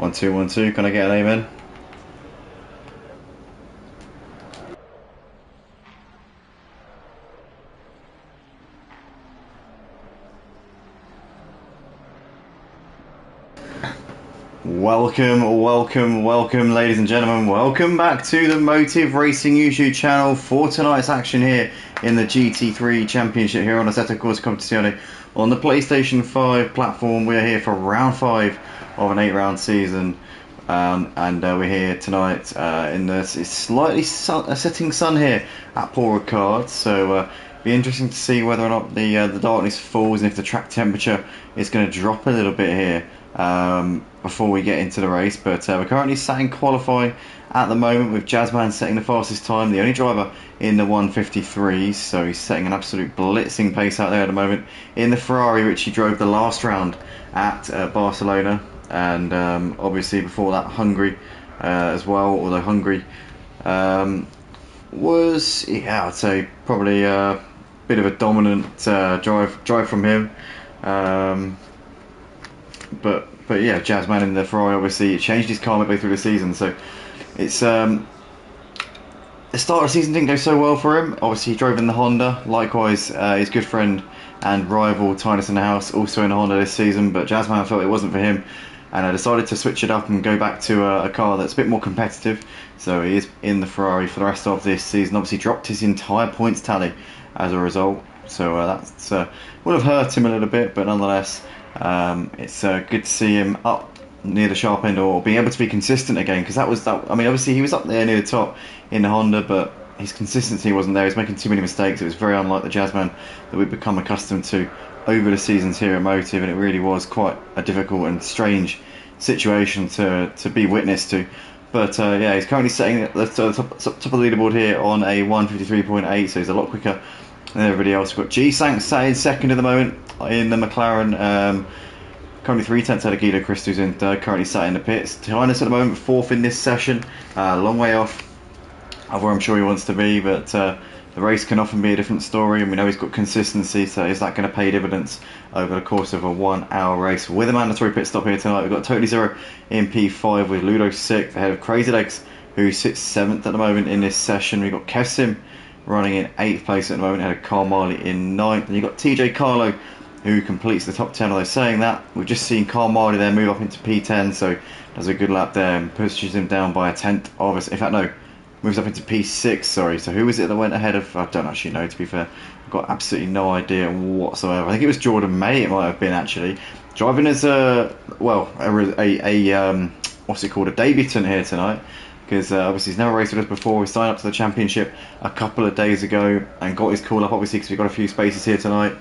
1 2 1 2. Can I get an amen? Welcome, ladies and gentlemen. Welcome back to the Motive Racing YouTube channel for tonight's action here in the GT3 Championship here on Assetto Corsa Competizione on the PlayStation 5 platform. We're here for round 5 of an 8-round season, and we're here tonight in the slightly setting sun here at Paul Ricard. So be interesting to see whether or not the darkness falls and if the track temperature is going to drop a little bit here before we get into the race. But we're currently sat in qualifying at the moment with Jazzman setting the fastest time, the only driver in the 153s, so he's setting an absolute blitzing pace out there at the moment in the Ferrari which he drove the last round at Barcelona, and obviously before that Hungary as well, although Hungary was, yeah, I'd say probably a bit of a dominant drive from him, but yeah, Jazzman in the Ferrari obviously changed his car midway through the season, so it's the start of the season didn't go so well for him. Obviously he drove in the Honda, likewise his good friend and rival Tinus in the house also in the Honda this season, but Jazzman felt it wasn't for him and I decided to switch it up and go back to a car that's a bit more competitive, so he is in the Ferrari for the rest of this season. Obviously dropped his entire points tally as a result, so that's would have hurt him a little bit, but nonetheless it's good to see him up near the sharp end or being able to be consistent again, because I mean obviously he was up there near the top in the Honda, but his consistency wasn't there. He was making too many mistakes. It was very unlike the Jazzman that we've become accustomed to over the seasons here at Motive, and it really was quite a difficult and strange situation to be witness to. But yeah, he's currently sitting at the top of the leaderboard here on a 153.8, so he's a lot quicker than everybody else. We've got G-Sank sat in second at the moment in the McLaren, currently 3/10 out of Guido Christ, who's in third, currently sat in the pits. Tinus at the moment, fourth in this session, a long way off of where I'm sure he wants to be, but the race can often be a different story, and we know he's got consistency, so is that going to pay dividends over the course of a 1-hour race? With a mandatory pit stop here tonight, we've got Totally Zero in P5 with Ludo 6th, ahead of Crazy Legs, who sits 7th at the moment in this session. We've got Kev Sim running in 8th place at the moment, ahead of Carl Marley in 9th, and you've got TJ Carlo, who completes the top 10. Although saying that, we've just seen Carl Marley there move up into P10, so does a good lap there and pushes him down by a tenth of us. In fact, no, moves up into P6, sorry. So who was it that went ahead of? I don't actually know, to be fair. I've got absolutely no idea whatsoever. I think it was Jordan May, it might have been actually. Driving as a what's it called, a debutant here tonight, because obviously he's never raced with us before. He signed up to the championship a couple of days ago and got his call up, obviously, because we've got a few spaces here tonight.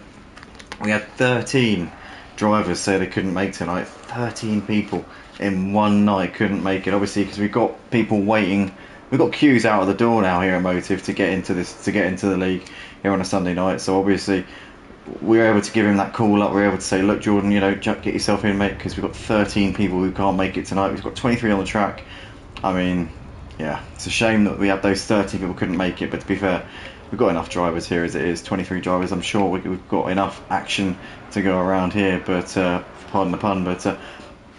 We had 13 drivers say they couldn't make tonight. 13 people in one night couldn't make it, obviously, because we've got people waiting. We've got queues out of the door now here at Motive to get into the league here on a Sunday night. So obviously we were able to give him that call up. We were able to say, look, Jordan, you know, get yourself in, mate, because we've got 13 people who can't make it tonight. We've got 23 on the track. I mean, yeah, it's a shame that we had those 13 people couldn't make it, but to be fair, we've got enough drivers here as it is. 23 drivers. I'm sure we've got enough action to go around here, but pardon the pun, but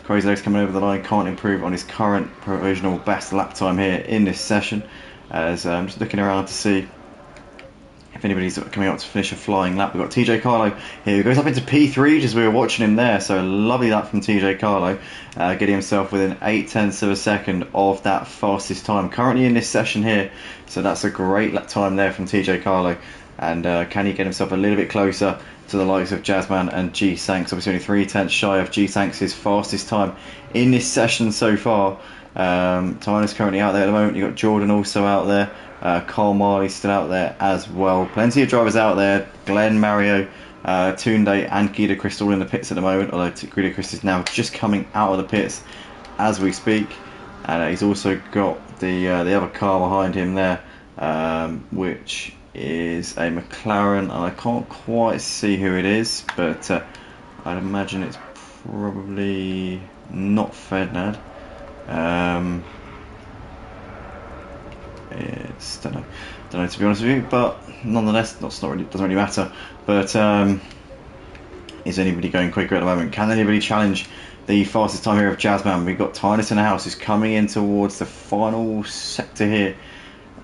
Crazy Legs coming over the line, can't improve on his current provisional best lap time here in this session, as I'm just looking around to see if anybody's coming up to finish a flying lap. We've got TJ Carlo here, who goes up into P3 just as we were watching him there, so a lovely lap from TJ Carlo, getting himself within 0.8 of a second of that fastest time currently in this session here, so that's a great lap time there from TJ Carlo. And can he get himself a little bit closer to the likes of Jazzman and G-Sanks? Obviously only 0.3 shy of G-Sanks' fastest time in this session so far. Tinus currently out there at the moment. You've got Jordan also out there. Carl Marley still out there as well. Plenty of drivers out there. Glenn, Mario, Tunde and Guido Christ all in the pits at the moment, although Guido Christ is now just coming out of the pits as we speak. And he's also got the other car behind him there, which is a McLaren, and I can't quite see who it is, but I'd imagine it's probably not Fednad. It's don't know to be honest with you, but nonetheless, doesn't really matter. But is anybody going quicker at the moment? Can anybody challenge the fastest time here of Jazzman. We've got Tynus in the house who's coming in towards the final sector here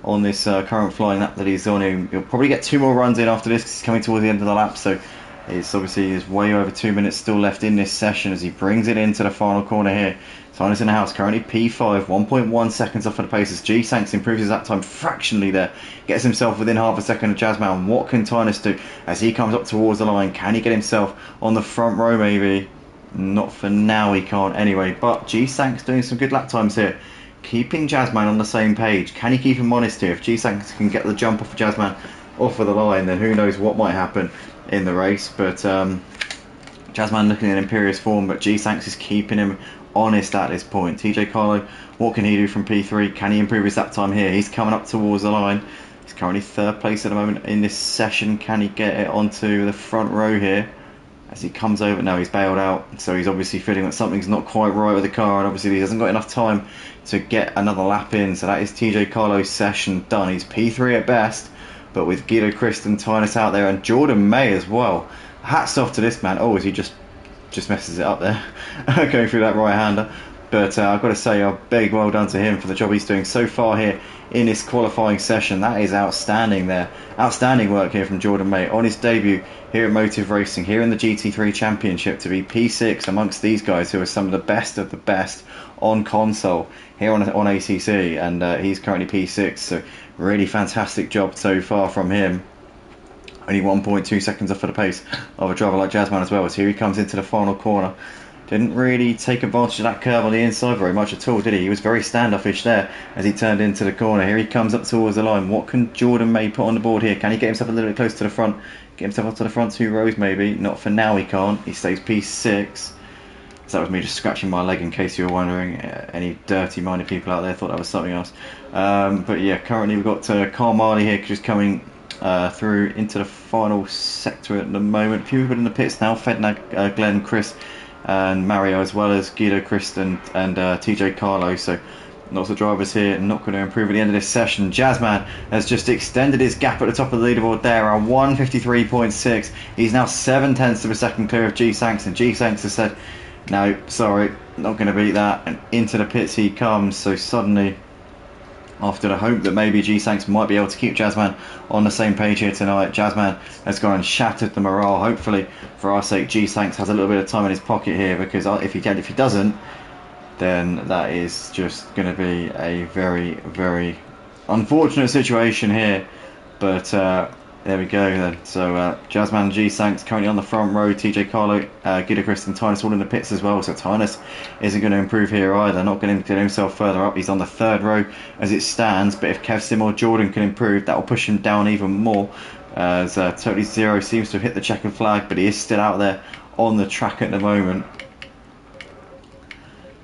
on this current flying lap that he's on. He'll probably get 2 more runs in after this because he's coming towards the end of the lap, so it's obviously there's way over 2 minutes still left in this session as he brings it into the final corner here. Tynus in the house, currently P5, 1.1 seconds off of the pace as G-Sanks improves his lap time fractionally there, gets himself within half a second of Jazzman. What can Tynus do as he comes up towards the line? Can he get himself on the front row maybe? Not for now, he can't anyway, but G-Sanks doing some good lap times here, keeping Jazzman on the same page. Can he keep him honest here? If G-Sanks can get the jump off of Jazzman off of the line, then who knows what might happen in the race. But Jazzman looking in imperious form, but G-Sanks is keeping him honest at this point. TJ Carlo, what can he do from P3? Can he improve his lap time here? He's coming up towards the line. He's currently 3rd place at the moment in this session. Can he get it onto the front row here? As he comes over, now he's bailed out, so he's obviously feeling that something's not quite right with the car, and obviously he hasn't got enough time to get another lap in. So that is TJ Carlo's session done. He's P3 at best, but with Guido Christ and Tynus out there, and Jordan May as well. Hats off to this man. Oh, as he just messes it up there, going through that right-hander. But I've got to say, a big well done to him for the job he's doing so far here in this qualifying session. That is outstanding there. Outstanding work here from Jordan May on his debut here at Motive Racing, here in the GT3 Championship, to be P6 amongst these guys who are some of the best on console here on ACC, and he's currently P6, so really fantastic job so far from him. Only 1.2 seconds off of the pace of a driver like Jazzman as well, as here he comes into the final corner. Didn't really take advantage of that curve on the inside very much at all, did he? He was very standoffish there as he turned into the corner. Here he comes up towards the line. What can Jordan May put on the board here? Can he get himself a little bit close to the front? Get himself up to the front 2 rows maybe? Not for now, he can't. He stays P6. So that was me just scratching my leg in case you were wondering. Any dirty-minded people out there thought that was something else. But yeah, currently we've got Carl Marley here just coming through into the final sector at the moment. A few people in the pits now. Fedna, Glenn, Chris and Mario, as well as Guido Christ and TJ Carlo. So lots of drivers here not going to improve at the end of this session. Jazzman has just extended his gap at the top of the leaderboard there, around 153.6. He's now 7/10 of a second clear of G-Sanks, and G-Sanks has said, no, sorry, not going to beat that, and into the pits he comes. So suddenly, after the hope that maybe G-Sanks might be able to keep Jazzman on the same page here tonight, Jazzman has gone and shattered the morale. Hopefully, for our sake, G-Sanks has a little bit of time in his pocket here, because if he doesn't, then that is just going to be a very, very unfortunate situation here. But there we go then. So Jazzman and G-Sanks currently on the front row. TJ Carlo, Guido Christ and Tynus all in the pits as well. So Tynus isn't going to improve here either. Not going to get himself further up. He's on the 3rd row as it stands. But if Kev Sim or Jordan can improve, that will push him down even more. As Totally Zero seems to have hit the checkered flag, but he is still out there on the track at the moment.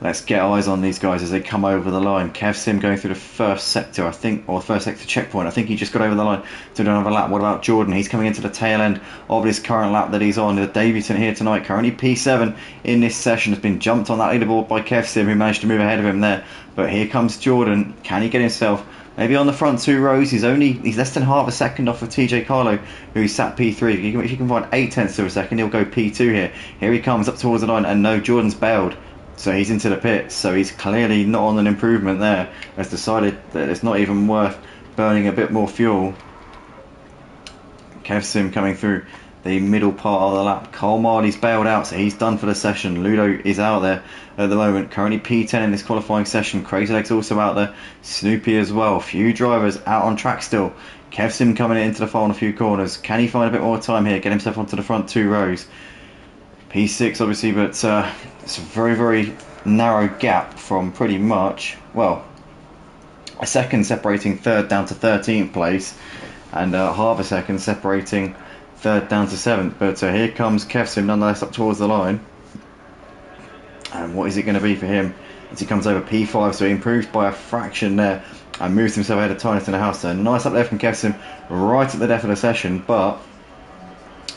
Let's get eyes on these guys as they come over the line. Kev Sim going through the 1st sector, I think, or 1st sector checkpoint. I think he just got over the line to do another lap. What about Jordan? He's coming into the tail end of this current lap that he's on. The debutant here tonight, currently P7 in this session, has been jumped on that leaderboard by Kev Sim, who managed to move ahead of him there. But here comes Jordan. Can he get himself maybe on the front 2 rows? He's less than half a second off of TJ Carlo, who's sat P3. If he can find 8/10 of a second, he'll go P2 here. Here he comes up towards the line, and no, Jordan's bailed. So he's into the pits, so he's clearly not on an improvement there. Has decided that it's not even worth burning a bit more fuel. Kev Sim coming through the middle part of the lap. Cole Marley's bailed out, so he's done for the session. Ludo is out there at the moment, currently P10 in this qualifying session. Crazy Legs also out there. Snoopy as well. Few drivers out on track still. Kev Sim coming into the final few corners. Can he find a bit more time here? Get himself onto the front 2 rows. P6 obviously, but it's a very, very narrow gap from pretty much, well, a second separating 3rd down to 13th place, and half a second separating 3rd down to 7th. But here comes Kev Sim nonetheless up towards the line. And what is it going to be for him as he comes over P5? So he improves by a fraction there and moves himself ahead of Tynus in the house. So nice up there from Kev Sim right at the death of the session, but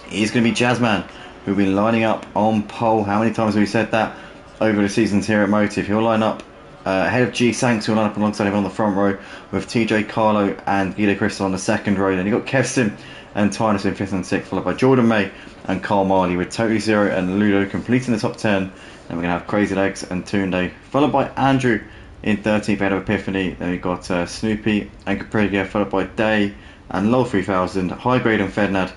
he's going to be Jazzman, who'll be lining up on pole. How many times have we said that over the seasons here at Motive? He'll line up ahead of G Sanks, who will line up alongside him on the front row, with TJ Carlo and Guido Crystal on the second row. Then you've got Kev Sim and Tynus in 5th and 6th, followed by Jordan May and Carl Marley, with Totally Zero and Ludo completing the top 10. Then we're going to have Crazy Legs and Tunde, followed by Andrew in 13th, ahead of Epiphany. Then we've got Snoopy and Capriga, followed by Day and Lol 3000, High Grade and Fednad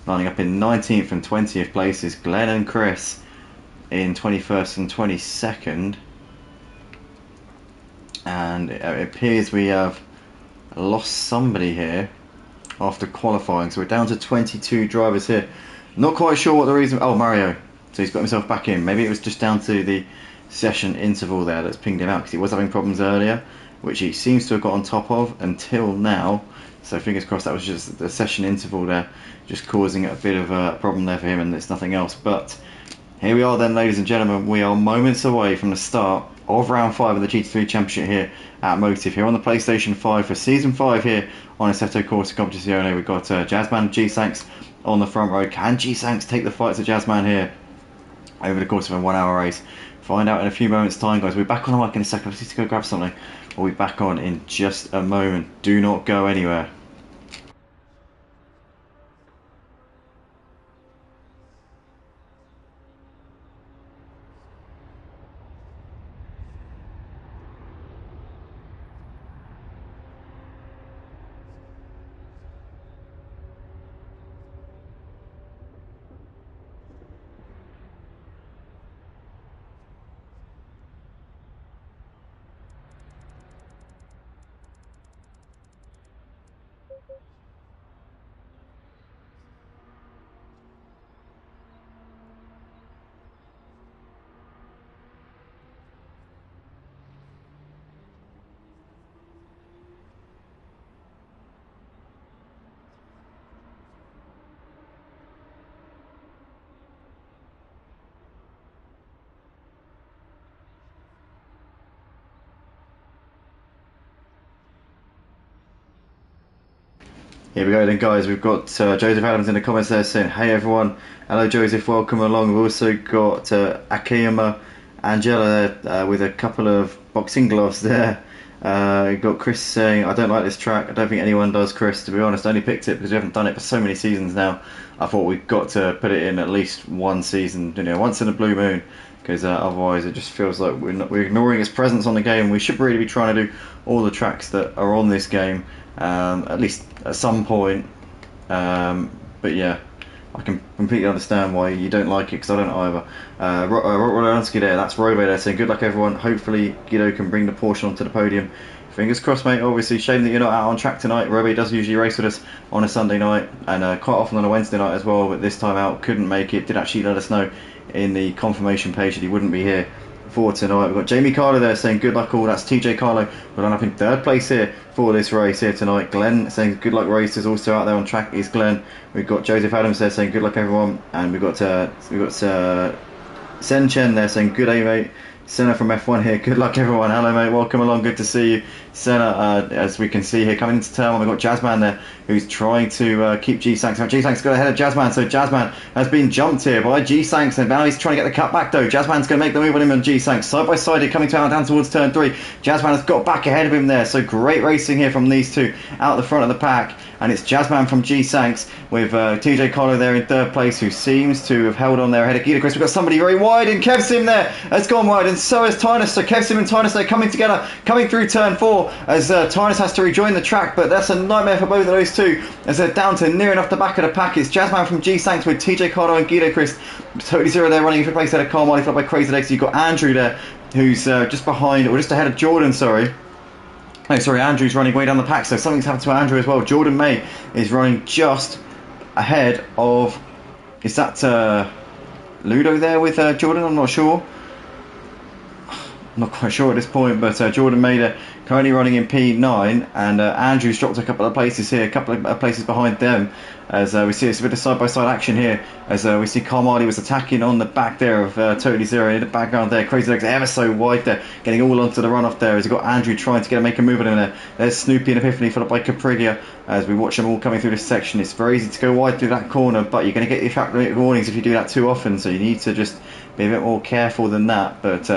lining up in 19th and 20th places. Glenn and Chris in 21st and 22nd. And it appears we have lost somebody here after qualifying, so we're down to 22 drivers here. Not quite sure what the reason. Oh, Mario, so he's got himself back in. Maybe it was just down to the session interval there that's pinged him out, because he was having problems earlier, which he seems to have got on top of until now. So fingers crossed that was just the session interval there, just causing a bit of a problem there for him, and it's nothing else. But here we are then, ladies and gentlemen. We are moments away from the start of round 5 of the GT3 Championship here at Motive, here on the PlayStation 5 for Season 5 here on Assetto Corsa Competizione. We've got Jazzman G Sanks on the front row. Can G Sanks take the fight to Jazzman here over the course of a 1 hour race? Find out in a few moments time, guys. We'll be back on the mic in a second. I just need to go grab something. We'll be back on in just a moment. Do not go anywhere. Here we go then, guys. We've got Joseph Adams in the comments there saying, hey everyone, hello Joseph, welcome along. We've also got Akiyama Angela there with a couple of boxing gloves there. We've got Chris saying, I don't like this track. I don't think anyone does, Chris. To be honest, I only picked it because we haven't done it for so many seasons now. I thought we've got to put it in at least one season, you know, once in a blue moon, because otherwise it just feels like we're ignoring its presence on the game. We should really be trying to do all the tracks that are on this game, at least at some point. But yeah, I can completely understand why you don't like it, because I don't either. Rolansky there, that's Robo there saying good luck everyone. Hopefully Guido can bring the Porsche onto the podium. Fingers crossed, mate. Obviously, shame that you're not out on track tonight. Roby does usually race with us on a Sunday night, and quite often on a Wednesday night as well, but this time out couldn't make it. Did actually let us know in the confirmation page that he wouldn't be here for tonight. We've got Jamie Carlo there saying good luck all. That's TJ Carlo. We're up in 3rd place here for this race here tonight. Glenn saying good luck racers, also out there on track is Glenn. We've got Joseph Adams there saying good luck everyone, and we've got Sen Chen there saying good day mate. Senna from F1 here, good luck everyone. Hello mate, welcome along, good to see you. Senna, as we can see here, coming into turn 1, we've got Jazzman there, who's trying to keep G-Sanks out. G-Sanks got ahead of Jazzman, so Jazzman has been jumped here by G-Sanks, and now he's trying to get the cut back though. Jazzman's going to make the move on him and G-Sanks, side by side here, coming down towards turn 3. Jazzman has got back ahead of him there, so great racing here from these two out the front of the pack. And it's Jazzman from G-Sanks with TJ Carlo there in 3rd place, who seems to have held on there ahead of Guido Chris. We've got somebody very wide, and Kev Sim there has gone wide, and so has Tynus. So Kev Sim and Tynus there coming together, coming through turn 4 as Tynus has to rejoin the track, but that's a nightmare for both of those two as they're down to near enough the back of the pack. It's Jazzman from G-Sanks with TJ Carlo and Guido Chris. Totally Zero there running in 5th place ahead of Carl Marley, followed by Crazy Legs. You've got Andrew there, who's just behind, or just ahead of Jordan, sorry. No, sorry, Andrew's running way down the pack, so something's happened to Andrew as well. Jordan May is running just ahead of... Is that Ludo there with Jordan? I'm not sure. I'm not quite sure at this point, but Jordan May there currently running in P9, and Andrew's dropped a couple of places here, a couple of places behind them, as we see it's a bit of side-by-side action here, as we see Carl Marley was attacking on the back there of Totally Zero, in the background there. Crazy Legs ever so wide there, getting all onto the runoff there, as you've got Andrew trying to make a move on him there. There's Snoopy and Epiphany, followed by Capriga, as we watch them all coming through this section. It's very easy to go wide through that corner, but you're going to get your track limit warnings if you do that too often, so you need to just be a bit more careful than that. But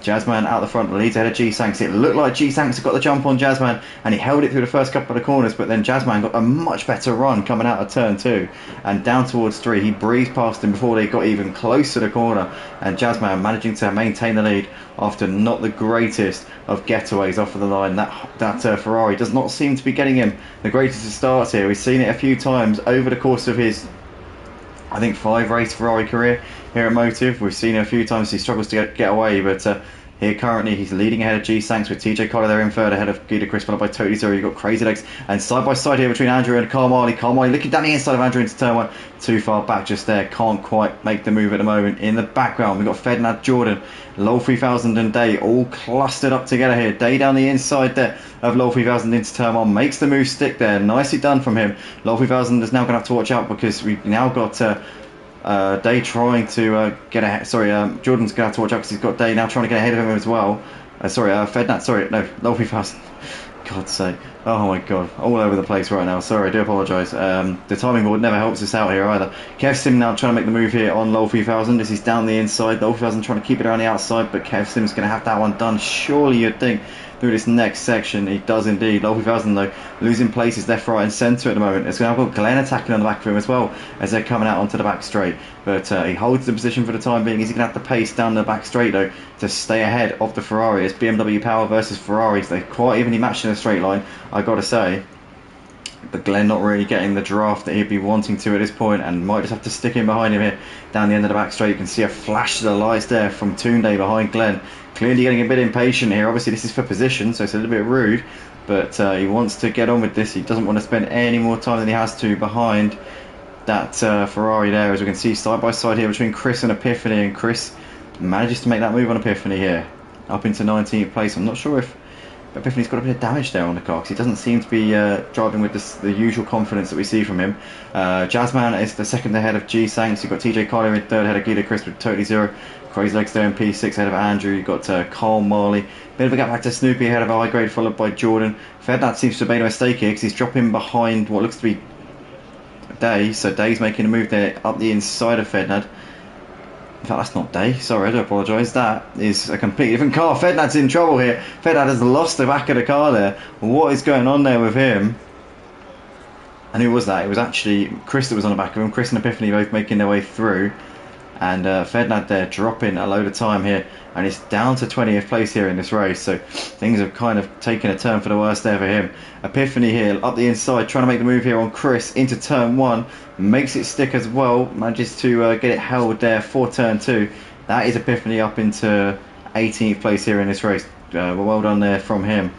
Jazzman out the front, leads ahead of G-Sanks. It looked like G-Sanks had got the jump on Jazzman, and he held it through the first couple of corners, but then Jazzman got a much better run coming out of turn 2 and down towards 3. He breezed past him before they got even close to the corner, and Jazzman managing to maintain the lead after not the greatest of getaways off of the line. That Ferrari does not seem to be getting him the greatest of starts here. We've seen it a few times over the course of his, I think, 5-race Ferrari career here at Motive. We've seen it a few times. He struggles to get away, but here currently he's leading ahead of G-Sanks with TJ Collar there in third ahead of Guido Chris, followed by Totally Zero. You've got Crazy Legs, and side by side here between Andrew and Carl Marley. Carl Marley looking down the inside of Andrew into turn 1. Too far back just there, can't quite make the move at the moment. In the background we've got Ferdinand, Jordan, Low 3000 and Day all clustered up together here. Day down the inside there of Low 3000 into turn 1, makes the move stick there. Nicely done from him. Low 3000 is now going to have to watch out because we've now got Day trying to get ahead. Jordan's going to have to watch out because he's got Day now trying to get ahead of him as well. Fednat, Low 3000. God's sake. Oh my god. All over the place right now. Sorry, I do apologise. The timing board never helps us out here either. Kev Sim now trying to make the move here on Low 3000 as he's down the inside. Low 3000 trying to keep it around the outside, but Kev Sim's going to have that one done, surely you'd think, through this next section. He does indeed. Low 3000 though losing places left, right and centre at the moment. It's going to have got Glenn attacking on the back of him as well as they're coming out onto the back straight, but he holds the position for the time being. Is he going to have to pace down the back straight though to stay ahead of the Ferrari? It's BMW power versus Ferraris. They're quite evenly matched in a straight line, I gotta say, but Glenn not really getting the draft that he'd be wanting to at this point, and might just have to stick in behind him here down the end of the back straight. You can see a flash to the lights there from Tunde behind Glenn, clearly getting a bit impatient here. Obviously this is for position, so it's a little bit rude, but he wants to get on with this. He doesn't want to spend any more time than he has to behind that Ferrari there, as we can see side by side here between Chris and Epiphany, and Chris manages to make that move on Epiphany here up into 19th place. I'm not sure if Epiphany's got a bit of damage there on the car because he doesn't seem to be driving with the usual confidence that we see from him. Jazzman is the second ahead of G-Sanks. You've got TJ Collier in third ahead of Guido Chris with Totally Zero. Crazy Legs there in P6 ahead of Andrew. You've got Carl Marley. Bit of a gap back to Snoopy ahead of high grade, followed by Jordan. Fednat seems to have made a mistake here because he's dropping behind what looks to be Day. So Day's making a move there up the inside of Fednat. In fact, that's not Day. Sorry, I do apologise. That is a completely different car. Fednat's in trouble here. Fednat has lost the back of the car there. What is going on there with him? And who was that? It was actually Chris that was on the back of him. Chris and Epiphany both making their way through. And Fednat there dropping a load of time here. And it's down to 20th place here in this race. So things have kind of taken a turn for the worst there for him. Epiphany here up the inside, trying to make the move here on Chris into turn 1. Makes it stick as well. Manages to get it held there for turn 2. That is Epiphany up into 18th place here in this race. Well done there from him.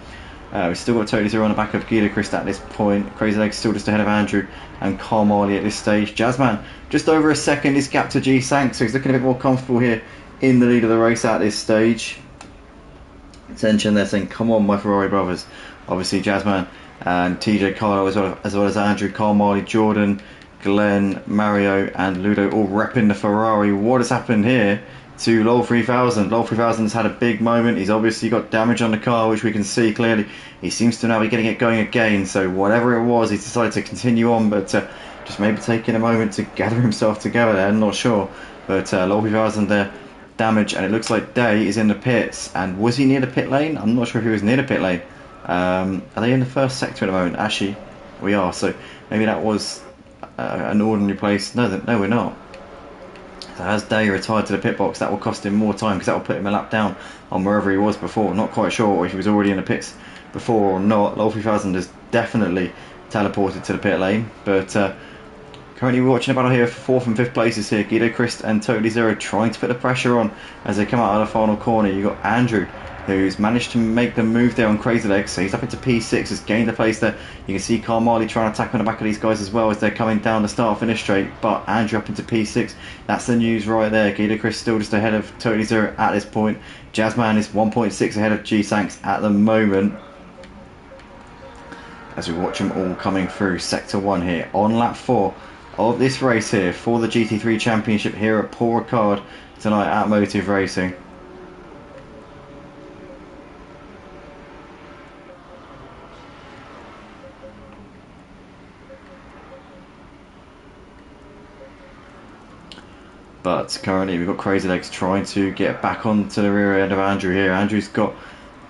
We've still got Totally Zero on the back of Guido Chris at this point. Crazy Legs still just ahead of Andrew and Carl Marley at this stage. Jazzman just over a second is gap to G-Sank, so he's looking a bit more comfortable here in the lead of the race at this stage. Attention, they're saying, come on my Ferrari brothers. Obviously Jazzman and TJ Carlo as well as Andrew, Carl Marley, Jordan, Glenn, Mario and Ludo all repping the Ferrari. What has happened here to Lol 3000? Lol 3000's had a big moment. He's obviously got damage on the car, which we can see clearly. He seems to now be getting it going again, so whatever it was, he's decided to continue on, but just maybe taking a moment to gather himself together there. I'm not sure, but Lol 3000 there damage, and it looks like Day is in the pits. And was he near the pit lane? I'm not sure if he was near the pit lane. Are they in the first sector at the moment? Actually, we are, so maybe that was an ordinary place. No, we're not. So as Day retired to the pit box, that will cost him more time because that will put him a lap down on wherever he was before. Not quite sure if he was already in the pits before or not. Lol 3000 has definitely teleported to the pit lane, but currently we're watching a battle here for 4th and 5th places here. Guido Christ and Totally Zero trying to put the pressure on as they come out of the final corner. You've got Andrew, who's managed to make the move there on Crazy Legs, so he's up into P6, has gained a place there. You can see Carl Marley trying to attack on the back of these guys as well as they're coming down the start finish straight, but Andrew up into P6. That's the news right there. Guido Christ still just ahead of Totally Zero at this point. Jazzman is 1.6 ahead of G-Sanks at the moment, as we watch them all coming through Sector 1 here on lap 4 of this race here for the GT3 Championship here at Paul Ricard tonight at Motive Racing. But currently we've got Crazy Legs trying to get back onto the rear end of Andrew here. Andrew's got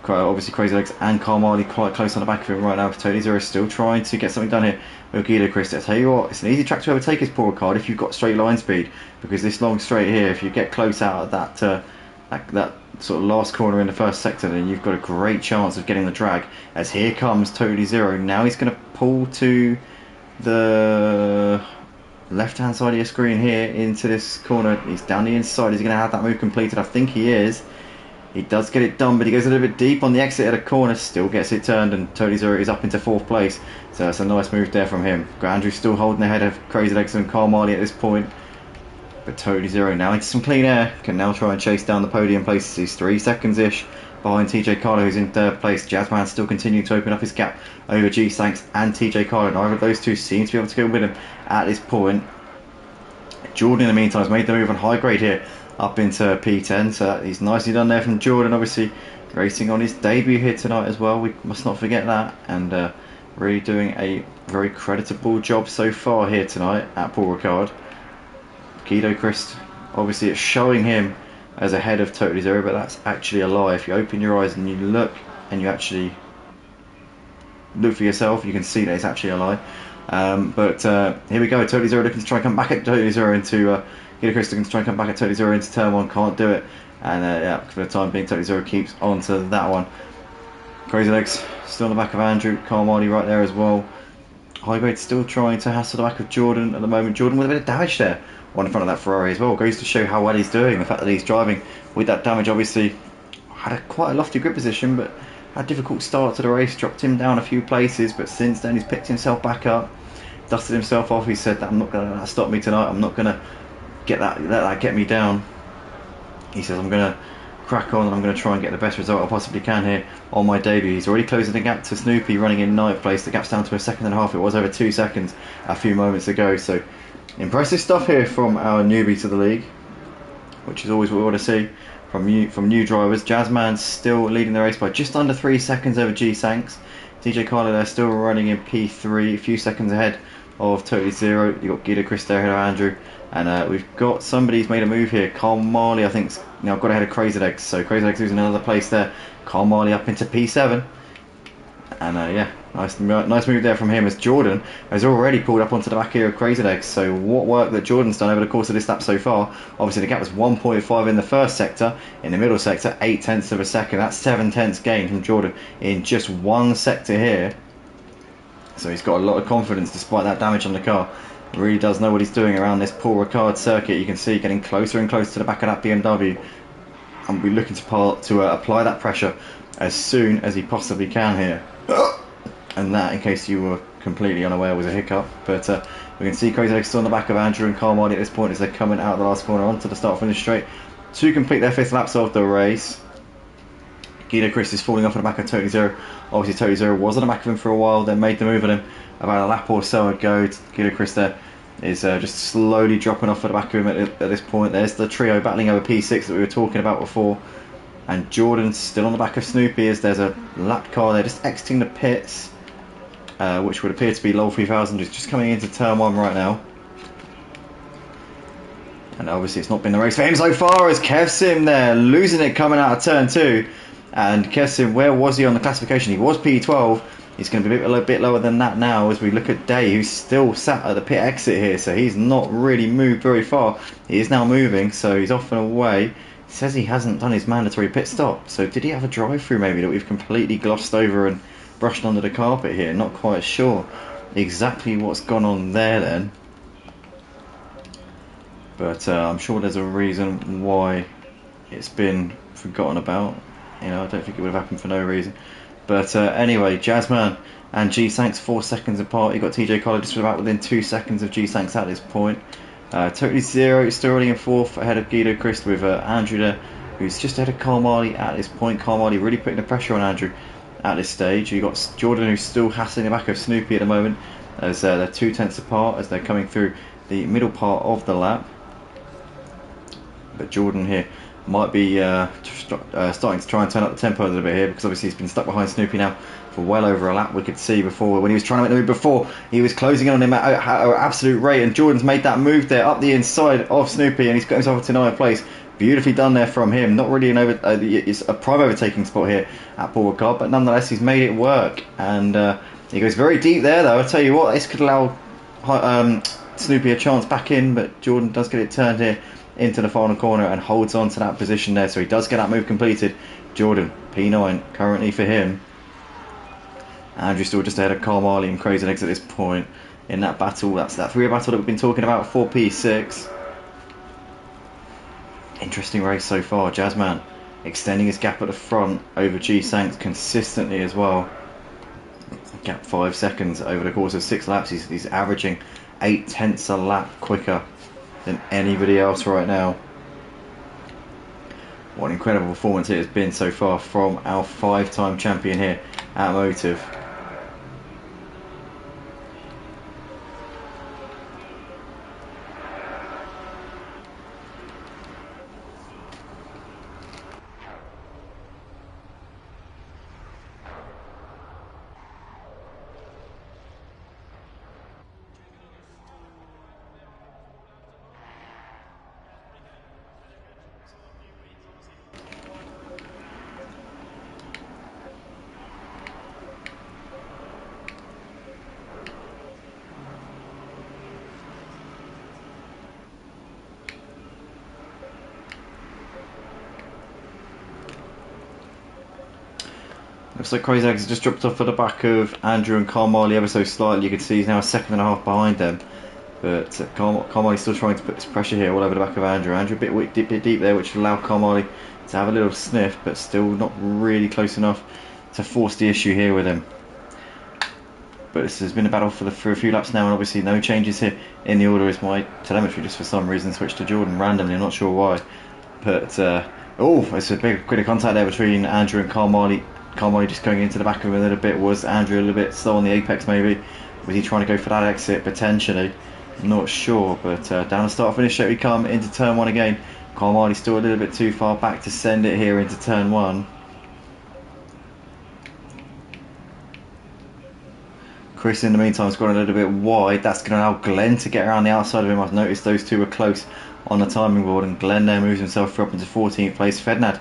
obviously Crazy Legs and Carl quite close on the back of him right now. Tony Zero is still trying to get something done here with Guido Christ. I tell you what, it's an easy track to overtake his Paul Ricard if you've got straight line speed, because this long straight here, if you get close out of that sort of last corner in the first sector, then you've got a great chance of getting the drag. As here comes Tony Zero. Now he's going to pull to the left hand side of your screen here into this corner. He's down the inside. Is he going to have that move completed? I think he is. He does get it done, but he goes a little bit deep on the exit of the corner, still gets it turned, and Tony Zero is up into 4th place. So that's a nice move there from him. Andrew's still holding ahead of Crazy Legs and Carl Marley at this point. But Tony Zero now into some clean air, can now try and chase down the podium places. He's 3 seconds-ish behind TJ Carlo, who's in 3rd place. Jazzman still continuing to open up his gap over G-Sanks and TJ Carlo. Neither of those two seem to be able to go with him at this point. Jordan, in the meantime, has made the move on high grade here, up into P10, so he's nicely done there from Jordan. Obviously racing on his debut here tonight as well, we must not forget that, and really doing a very creditable job so far here tonight at Paul Ricard. Guido Christ, obviously it's showing him as ahead of Totally Zero, but that's actually a lie. If you open your eyes and you look, and you actually look for yourself, you can see that it's actually a lie. But here we go, Totally Zero looking to try and come back at Totally Zero into Guido Christ looking to try and come back at Totally Zero into turn 1, can't do it, and yeah, for the time being Totally Zero keeps on to that one. Crazy Legs still on the back of Andrew, Carl Marley right there as well. High grade still trying to hassle the back of Jordan at the moment. Jordan with a bit of damage there on in front of that Ferrari as well. Goes to show how well he's doing. The fact that he's driving with that damage, obviously had quite a lofty grip position, but had a difficult start to the race, dropped him down a few places, but since then he's picked himself back up, dusted himself off. He said that I'm not going to let that stop me tonight. I'm not going to let that get me down. He says I'm going to crack on and I'm going to try and get the best result I possibly can here on my debut. He's already closing the gap to Snoopy, running in 9th place. The gap's down to 1.5 seconds. It was over 2 seconds a few moments ago. So impressive stuff here from our newbie to the league, which is always what we want to see from new drivers. Jazzman still leading the race by just under 3 seconds over G-Sanks. TJ Carlo there still running in P3, a few seconds ahead of Totally Zero. You've got Guido Christ there ahead of Andrew. And we've got somebody who's made a move here. Carl Marley, I think, now got ahead of Crazy Legs. So Crazy Legs losing another place there. Carl Marley up into P7. And yeah, nice move there from him, as Jordan has already pulled up onto the back here of Crazy Legs. So what work that Jordan's done over the course of this lap so far. Obviously the gap was 1.5 in the first sector. In the middle sector, 0.8 of a second. That's 7 tenths gain from Jordan in just one sector here. So he's got a lot of confidence despite that damage on the car. He really does know what he's doing around this Paul Ricard circuit. You can see getting closer and closer to the back of that BMW, and we're looking to apply that pressure as soon as he possibly can here. And that, in case you were completely unaware, was a hiccup. But we can see Crazy Legs still on the back of Andrew and Carl Marley at this point as they're coming out of the last corner onto the start finish straight to complete their 5th laps of the race. Guido Christ is falling off on the back of Totally Zero. Obviously Totally Zero was on the back of him for a while, then made the move on him about a lap or so ago. Guido Christ there is just slowly dropping off at the back of him at this point. There's the trio battling over P6 that we were talking about before. And Jordan's still on the back of Snoopy as there's a lap car there just exiting the pits, which would appear to be Lol 3000, who's just coming into turn 1 right now. And obviously it's not been the race for him so far, as Kevsim there losing it coming out of turn 2. And Kevsim, where was he on the classification? He was P12. He's going to be a little bit lower than that now as we look at Day, who's still sat at the pit exit here. So he's not really moved very far. He is now moving, so he's off and away. He says he hasn't done his mandatory pit stop. So did he have a drive-through maybe that we've completely glossed over and brushed under the carpet here? Not quite sure exactly what's gone on there then. But I'm sure there's a reason why it's been forgotten about. You know, I don't think it would have happened for no reason. But anyway, Jazzman and G-Sanks 4 seconds apart. You got TJ Carlo just about within 2 seconds of G-Sanks at this point. Totally Zero is still running in 4th ahead of Guido Christ, with Andrew there, who's just ahead of Carl Marley at this point. Carl Marley really putting the pressure on Andrew at this stage. You got Jordan, who's still hassling the back of Snoopy at the moment, as they're 2 tenths apart as they're coming through the middle part of the lap. But Jordan here might be starting to try and turn up the tempo a little bit here, because obviously he's been stuck behind Snoopy now for well over a lap. We could see before, when he was trying to make the move before, he was closing in on him at an absolute rate, and Jordan's made that move there up the inside of Snoopy, and he's got himself into 9th place. Beautifully done there from him. Not really it's a prime overtaking spot here at Paul Ricard, but nonetheless he's made it work, and he goes very deep there though. I'll tell you what, this could allow Snoopy a chance back in, but Jordan does get it turned here into the final corner and holds on to that position there, so he does get that move completed. Jordan, P9 currently for him. Andrew still just ahead of Carl Marley and Crazy Legs at this point in that battle. That's that 3-way battle that we've been talking about for P6. Interesting race so far. Jazzman extending his gap at the front over G-Sanks consistently as well. Gap 5 seconds over the course of 6 laps. He's averaging 0.8 a lap quicker than anybody else right now. What an incredible performance it has been so far from our 5-time champion here at Motive. Looks like Crazy Legs has just dropped off at the back of Andrew and Carl Marley ever so slightly. You can see he's now a second and a half behind them. But Carl Marley's still trying to put this pressure here all over the back of Andrew. Andrew a bit deep there, which will allow Carl Marley to have a little sniff, but still not really close enough to force the issue here with him. But this has been a battle for a few laps now, and obviously no changes here in the order, as my telemetry just for some reason switched to Jordan randomly. I'm not sure why. But, it's a big bit of contact there between Andrew and Carl Marley. Carl Marley just going into the back of him a little bit. Was Andrew a little bit slow on the apex maybe? Was he trying to go for that exit potentially? Not sure, but down the start finish straight we come into turn 1 again. Carl Marley still a little bit too far back to send it here into turn 1. Chris in the meantime has gone a little bit wide. That's going to allow Glenn to get around the outside of him. I've noticed those two were close on the timing board, and Glenn there moves himself up into 14th place. Fednad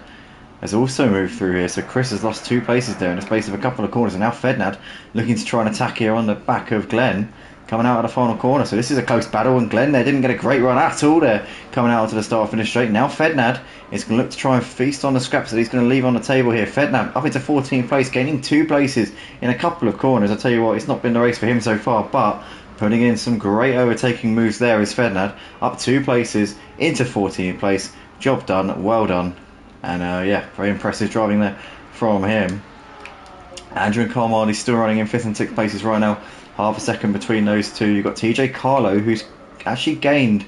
has also moved through here, so Chris has lost 2 places there in the space of a couple of corners, and now Fednad looking to try and attack here on the back of Glenn coming out of the final corner. So this is a close battle, and Glenn there didn't get a great run at all there coming out onto the start finish straight. Now Fednad is going to look to try and feast on the scraps that he's going to leave on the table here. Fednad up into 14th place, gaining 2 places in a couple of corners. I tell you what, it's not been the race for him so far, but putting in some great overtaking moves there is Fednad, up 2 places into 14th place. Job done, well done. And very impressive driving there from him. Andrew and Carl Marley still running in 5th and 6th places right now. Half a second between those two. You've got TJ Carlo, who's actually gained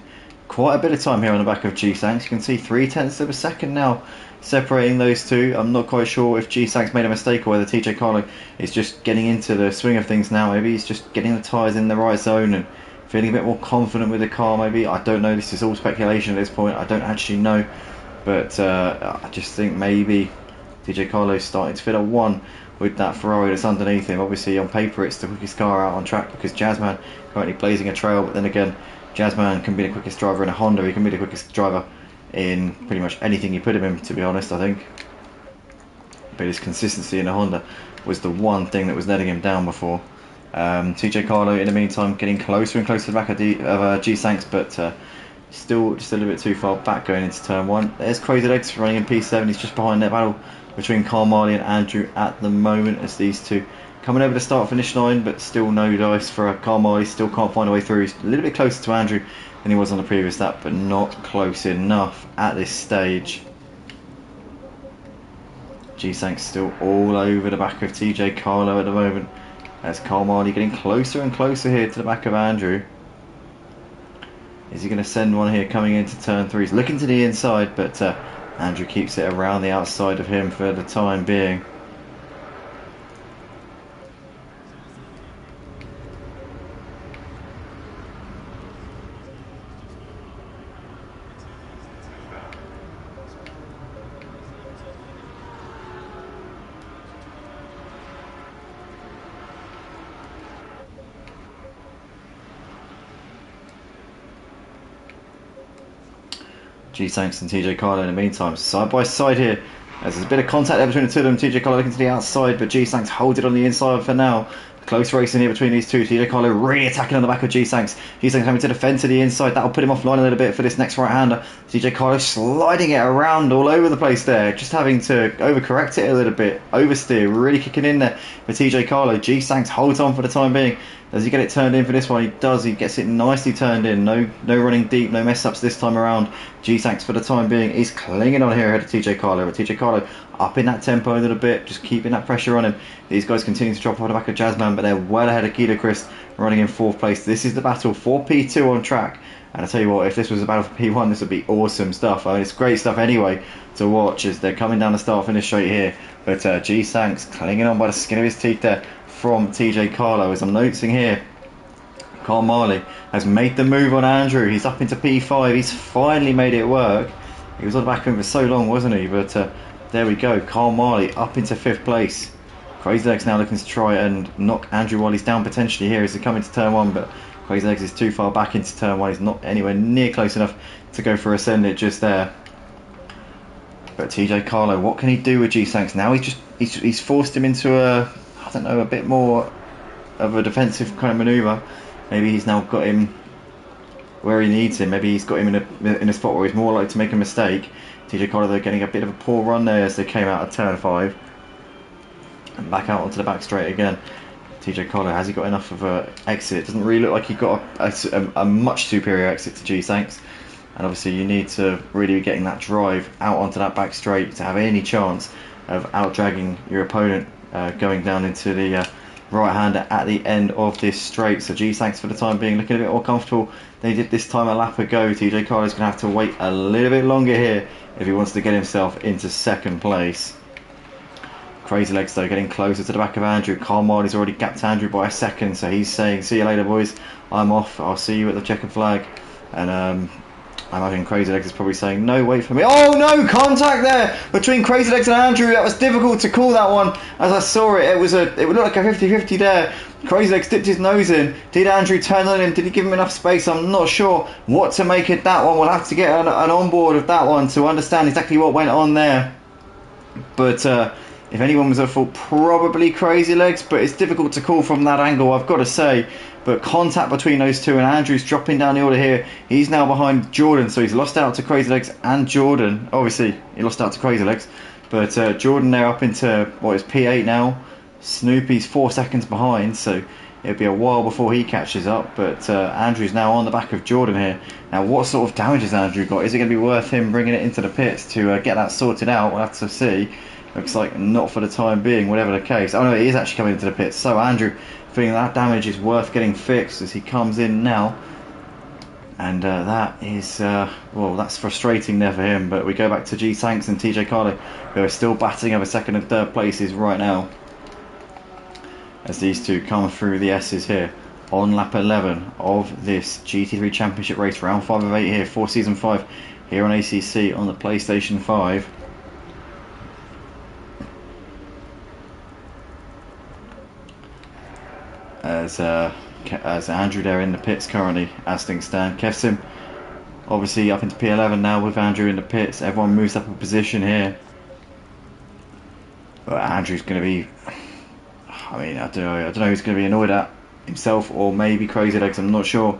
quite a bit of time here on the back of G-Sanks. You can see 0.3 of a second now separating those two. I'm not quite sure if G-Sanks made a mistake or whether TJ Carlo is just getting into the swing of things now. Maybe he's just getting the tyres in the right zone and feeling a bit more confident with the car maybe. I don't know. This is all speculation at this point. I don't actually know. But I just think maybe TJ Carlo's starting to fit a 1 with that Ferrari that's underneath him. Obviously on paper it's the quickest car out on track because Jazzman currently blazing a trail, but then again Jazzman can be the quickest driver in a Honda. He can be the quickest driver in pretty much anything you put him in, to be honest, I think. But his consistency in a Honda was the one thing that was letting him down before. TJ Carlo in the meantime getting closer and closer to the back of G-Sanks, but still just a little bit too far back going into turn 1. There's Crazy Legs running in P7. He's just behind that battle between Carl Marley and Andrew at the moment, as these two coming over the start finish line, but still no dice for Carl Marley. Still can't find a way through. He's a little bit closer to Andrew than he was on the previous lap, but not close enough at this stage. G-Sanks still all over the back of TJ Carlo at the moment, as Carl Marley getting closer and closer here to the back of Andrew. Is he going to send one here coming into turn 3? He's looking to the inside, but Andrew keeps it around the outside of him for the time being. G-Sanks and TJ Carlo in the meantime, side by side here. As there's a bit of contact there between the two of them. TJ Carlo looking to the outside, but G-Sanks hold it on the inside for now. Close racing here between these two. TJ Carlo really attacking on the back of G-Sanks. G-Sanks having to defend to the inside. That'll put him offline a little bit for this next right-hander. TJ Carlo sliding it around all over the place there. Just having to overcorrect it a little bit. Oversteer, really kicking in there for TJ Carlo. G-Sanks holds on for the time being. Does he get it turned in for this one? He does. He gets it nicely turned in. No running deep, no mess-ups this time around. G-Sanks for the time being is clinging on here ahead of TJ Carlo. But TJ Carlo up in that tempo a little bit, just keeping that pressure on him. These guys continue to drop off the back of Jazzman, but they're well ahead of Guido Chris, running in 4th place. This is the battle for P2 on track. And I tell you what, if this was a battle for P1, this would be awesome stuff. I mean, it's great stuff anyway to watch as they're coming down the start-finish straight here. But G-Sanks clinging on by the skin of his teeth there from TJ Carlo. As I'm noticing here, Carl Marley has made the move on Andrew. He's up into P5. He's finally made it work. He was on the back of him for so long, wasn't he? But there we go. Carl Marley up into 5th place. Crazy Legs now looking to try and knock Andrew while he's down potentially here as he comes into turn 1. But Crazy Legs is too far back into turn 1. He's not anywhere near close enough to go for Ascend it just there. But TJ Carlo, what can he do with G-Sanks now? He's forced him into a bit more of a defensive kind of manoeuvre. Maybe he's now got him where he needs him. Maybe he's got him in a spot where he's more likely to make a mistake. TJ Carlo, they're getting a bit of a poor run there as they came out of turn 5 and back out onto the back straight again. TJ Carlo, has he got enough of a exit? It doesn't really look like he got a much superior exit to G-Sanks. And obviously you need to really be getting that drive out onto that back straight to have any chance of out-dragging your opponent going down into the right-hander at the end of this straight. So G-Sanks for the time being looking a bit more comfortable. They did this time a lap ago. TJ Carlo's going to have to wait a little bit longer here if he wants to get himself into 2nd place. Crazy Legs though getting closer to the back of Andrew. Carl Marley's already gapped Andrew by a second, so he's saying, see you later boys, I'm off, I'll see you at the checkered flag. And I imagine Crazy Legs is probably saying, no, wait for me. Oh no, contact there between Crazy Legs and Andrew. That was difficult to call that one as I saw it. It would look like a 50-50 there. Crazy Legs dipped his nose in. Did Andrew turn on him? Did he give him enough space? I'm not sure what to make of that one. We'll have to get an onboard of that one to understand exactly what went on there. But if anyone was at fault, probably Crazy Legs, but it's difficult to call from that angle, I've got to say. But contact between those two, and Andrew's dropping down the order here. He's now behind Jordan, so he's lost out to Crazy Legs and Jordan. Obviously, he lost out to Crazy Legs, but Jordan there up into, what is P8 now. Snoopy's 4 seconds behind, so it'll be a while before he catches up. But Andrew's now on the back of Jordan here. Now, what sort of damage has Andrew got? Is it going to be worth him bringing it into the pits to get that sorted out? We'll have to see. Looks like not for the time being, whatever the case. Oh no, he is actually coming into the pits. So Andrew feeling that damage is worth getting fixed as he comes in now. And that is, well, that's frustrating there for him. But we go back to G-Sanks and TJ Carlo, who are still battling over 2nd and 3rd places right now, as these two come through the S's here on lap 11 of this GT3 Championship race, round 5 of 8 here for Season 5 here on ACC on the PlayStation 5. As Andrew there in the pits currently as things stand. Kevsim obviously up into P11 now with Andrew in the pits. Everyone moves up a position here, but Andrew's going to be, I mean, I don't know who's going to be annoyed at himself or maybe Crazy Legs. I'm not sure.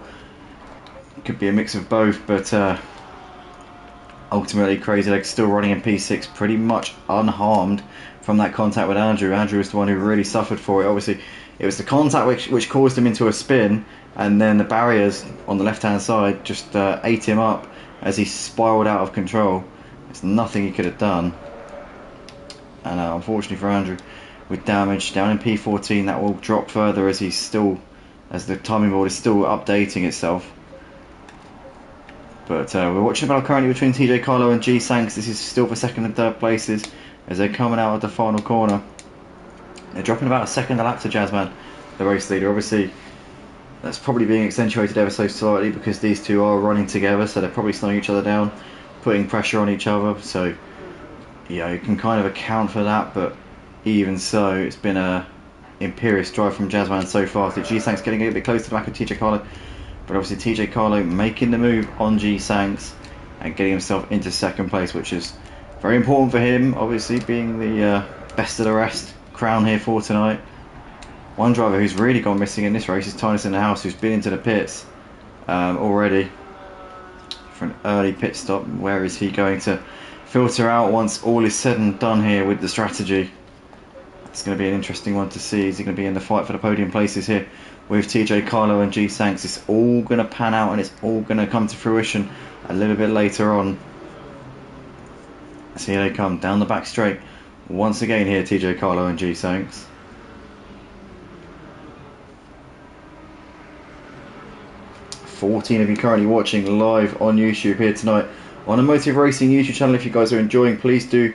It could be a mix of both, but ultimately Crazy Legs still running in P6 pretty much unharmed from that contact with Andrew. Andrew was the one who really suffered for it. Obviously it was the contact which caused him into a spin, and then the barriers on the left hand side just ate him up as he spiraled out of control. There's nothing he could have done, and unfortunately for Andrew, with damage down in P14, that will drop further as the timing board is still updating itself. But we're watching the battle currently between TJ Carlo and G-Sanks. This is still for 2nd and 3rd places as they're coming out of the final corner. They're dropping about a second a lap to Jazzman, the race leader. Obviously, that's probably being accentuated ever so slightly because these two are running together, so they're probably slowing each other down, putting pressure on each other. So, yeah, you can kind of account for that, but even so, it's been a imperious drive from Jazzman so far. So G-Sanks getting a bit close to the back of TJ Carlo, but obviously TJ Carlo making the move on G-Sanks, and getting himself into second place, which is very important for him, obviously being the best of the rest crown here for tonight. One driver who's really gone missing in this race is Tinus in the House, who's been into the pits already for an early pit stop. Where is he going to filter out once all is said and done here with the strategy? It's going to be an interesting one to see. Is he going to be in the fight for the podium places here with TJ Carlo and G Sanks? It's all going to pan out and it's all going to come to fruition a little bit later on. So here they come down the back straight once again here, TJ Carlo and G Sanks. Of you currently watching live on YouTube here tonight on the Motive Racing YouTube channel. If you guys are enjoying, please do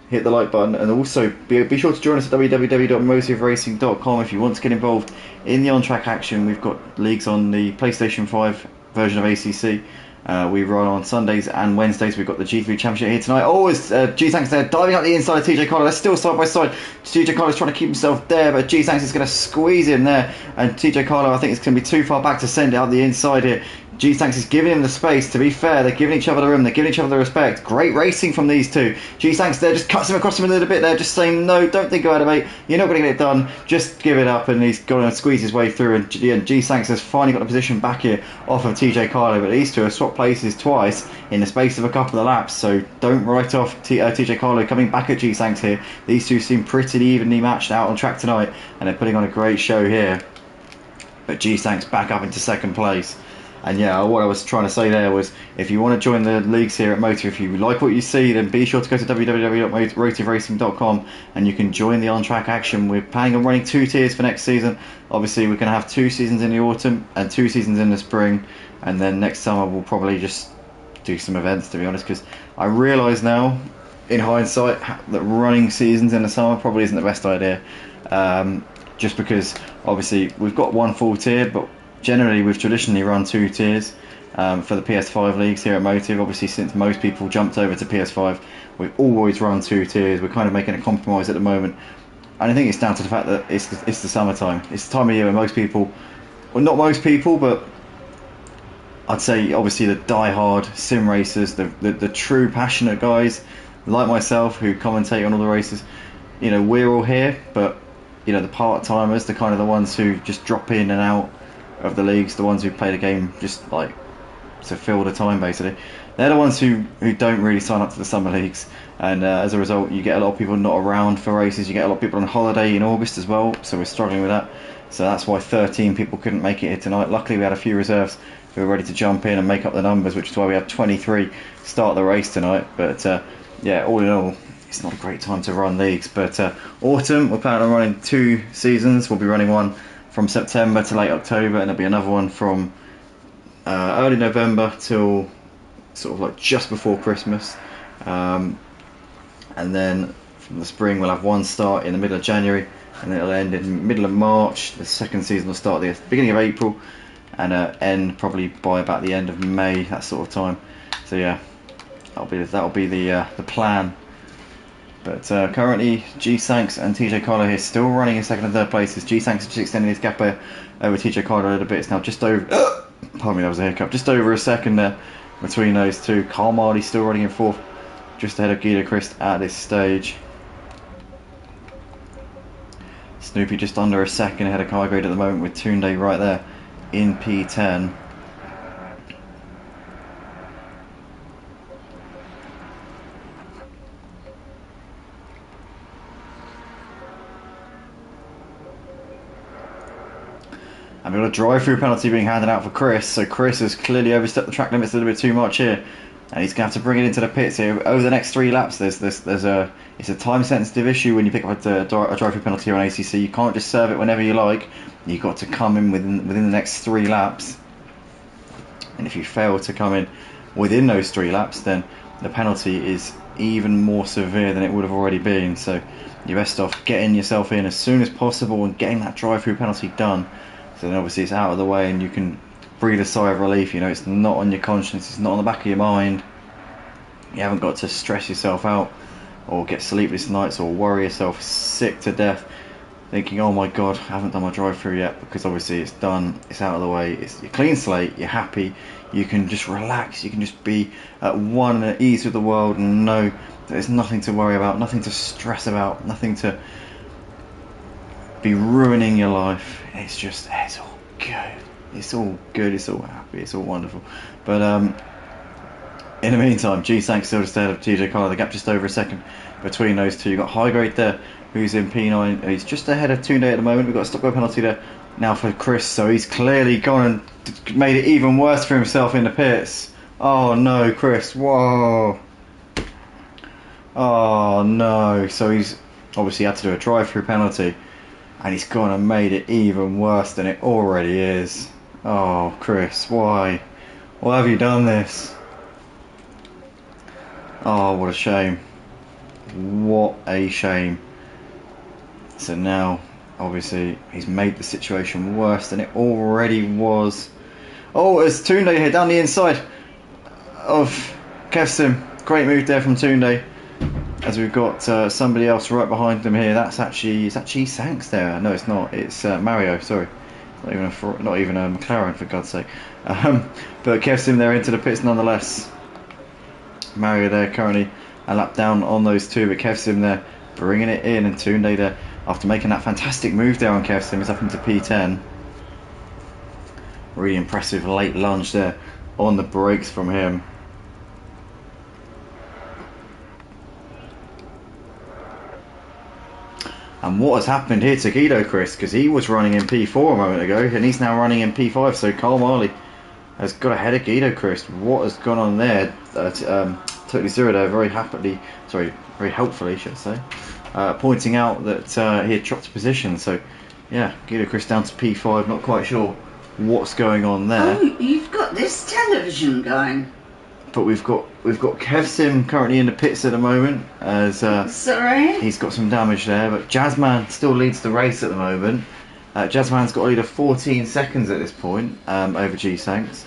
hit the like button, and also be sure to join us at www.motiveracing.com if you want to get involved in the on-track action. We've got leagues on the PlayStation 5 version of ACC. We run on Sundays and Wednesdays. We've got the G3 Championship here tonight. Always G-Sanks there, diving up the inside of TJ Carlo. They're still side by side. TJ Carlo's trying to keep himself there, but G-Sanks is going to squeeze in there. And TJ Carlo, I think, is going to be too far back to send it up the inside here. G-Sanks is giving him the space. To be fair, they're giving each other the room. They're giving each other the respect. Great racing from these two. G-Sanks there just cuts him across him a little bit there, just saying, no, don't think about it, mate. You're not going to get it done. Just give it up. And he's going to squeeze his way through. And G-Sanks has finally got the position back here off of TJ Carlo. But these two have swapped places twice in the space of a couple of laps. So don't write off TJ Carlo coming back at G-Sanks here. These two seem pretty evenly matched out on track tonight. And they're putting on a great show here. But G-Sanks back up into second place. And yeah, what I was trying to say there was, if you want to join the leagues here at Motor, if you like what you see, then be sure to go to www.motiveracing.com and you can join the on-track action. We're planning on running 2 tiers for next season. Obviously, we're going to have 2 seasons in the autumn and 2 seasons in the spring, and then next summer we'll probably just do some events, to be honest, because I realise now, in hindsight, that running seasons in the summer probably isn't the best idea. Just because, obviously, we've got 1 full tier, but generally we've traditionally run 2 tiers for the PS5 leagues here at Motive. Obviously, since most people jumped over to PS5, we've always run 2 tiers. We're kind of making a compromise at the moment, and I think it's down to the fact that it's the summertime. It's the time of year where most people, well, not most people, but I'd say obviously the die-hard sim racers, the true passionate guys like myself who commentate on all the races, you know, we're all here. But you know, the part-timers, the kind of the ones who just drop in and out of the leagues, the ones who play the game just like to fill the time, basically, they're the ones who don't really sign up to the summer leagues, and as a result you get a lot of people not around for races. You get a lot of people on holiday in August as well, so we're struggling with that. So that's why 13 people couldn't make it here tonight. Luckily we had a few reserves who were ready to jump in and make up the numbers, which is why we had 23 start the race tonight. But yeah, all in all, it's not a great time to run leagues. But autumn, we're planning on running 2 seasons. We'll be running one from September to late October, and there'll be another one from early November till sort of like just before Christmas, and then from the spring we'll have one start in the middle of January, and it'll end in the middle of March. The second season will start at the beginning of April and end probably by about the end of May, that sort of time. So yeah, that'll be the plan. But currently G-Sanks and TJ Carlo here still running in second and third places. G-Sanks is just extending his gap over TJ Carlo a little bit. It's now just over, pardon me, that was a hiccup, just over a second there between those two. Carl Marley still running in fourth, just ahead of Guido Christ at this stage. Snoopy just under a second ahead of High Grade at the moment, with Tunde right there in P10. And we've got a drive-through penalty being handed out for Chris. So Chris has clearly overstepped the track limits a little bit too much here, and he's going to have to bring it into the pits here over the next 3 laps. It's a time-sensitive issue when you pick up a drive-through penalty on ACC. You can't just serve it whenever you like. You've got to come in within the next 3 laps. And if you fail to come in within those 3 laps, then the penalty is even more severe than it would have already been. So you're best off getting yourself in as soon as possible and getting that drive-through penalty done. So then obviously it's out of the way and you can breathe a sigh of relief. You know, it's not on your conscience, it's not on the back of your mind. You haven't got to stress yourself out or get sleepless nights or worry yourself sick to death thinking, oh my god, I haven't done my drive-through yet, because obviously it's done, it's out of the way, it's a clean slate, you're happy, you can just relax, you can just be at one and at ease with the world and know that there's nothing to worry about, nothing to stress about, nothing to be ruining your life. It's just, it's all good. It's all good, it's all happy, it's all wonderful. But in the meantime, G-Sank still just ahead of TJ Carlo, the gap just over a second between those two. You've got High Grade there, who's in P9. He's just ahead of Tunde at the moment. We've got a stop go penalty there now for Chris, so he's clearly gone and made it even worse for himself in the pits. Oh no, Chris, whoa. Oh no, so he's obviously had to do a drive-through penalty, and he's gone and made it even worse than it already is. Oh, Chris, why? Why have you done this? Oh, what a shame. What a shame. So now, obviously, he's made the situation worse than it already was. Oh, it's Tunde here down the inside of Kevsim. Great move there from Tunde. As we've got somebody else right behind them here. That's actually, is that G-Sanks there? No, it's not. It's Mario. Sorry, not even a McLaren, for God's sake. But Kevsim there into the pits nonetheless. Mario there currently a lap down on those two, but Kevsim there bringing it in, and Tunde there after making that fantastic move there on Kevsim is up into P10. Really impressive late lunge there on the brakes from him. And what has happened here to Guido, Chris? Because he was running in P4 a moment ago, and he's now running in P5. So Carl Marley has got ahead of Guido, Chris. What has gone on there? Totally Zero there, very helpfully, should I say, pointing out that he had dropped a position. So, yeah, Guido Chris down to P5. Not quite sure what's going on there. Oh, you've got this television going. But we've got Kevsim currently in the pits at the moment, as sorry, he's got some damage there. But Jazzman still leads the race at the moment. Jazzman's got a lead of 14 seconds at this point over G-Sanks.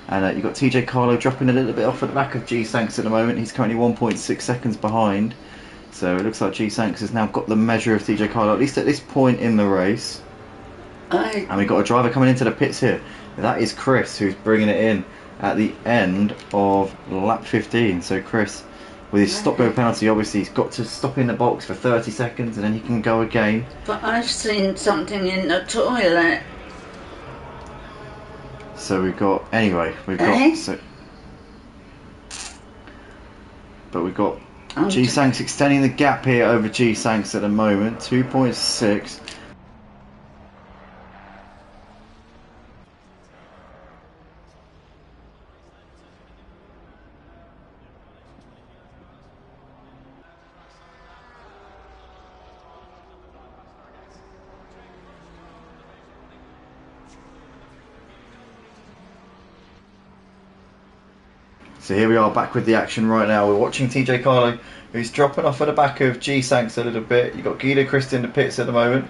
And you've got TJ Carlo dropping a little bit off at the back of G-Sanks at the moment. He's currently 1.6 seconds behind. So it looks like G-Sanks has now got the measure of TJ Carlo, at least at this point in the race. And we've got a driver coming into the pits here. That is Chris, who's bringing it in at the end of lap 15. So Chris, with his stop-go penalty, obviously he's got to stop in the box for 30 seconds and then he can go again. But I've seen something in the toilet. So we've got, but we've got G-Sanks extending the gap here over G-Sanks at the moment, 2.6. So here we are back with the action right now. We're watching TJ Carlo, who's dropping off at the back of G-Sanks a little bit. You've got Guido Chris in the pits at the moment.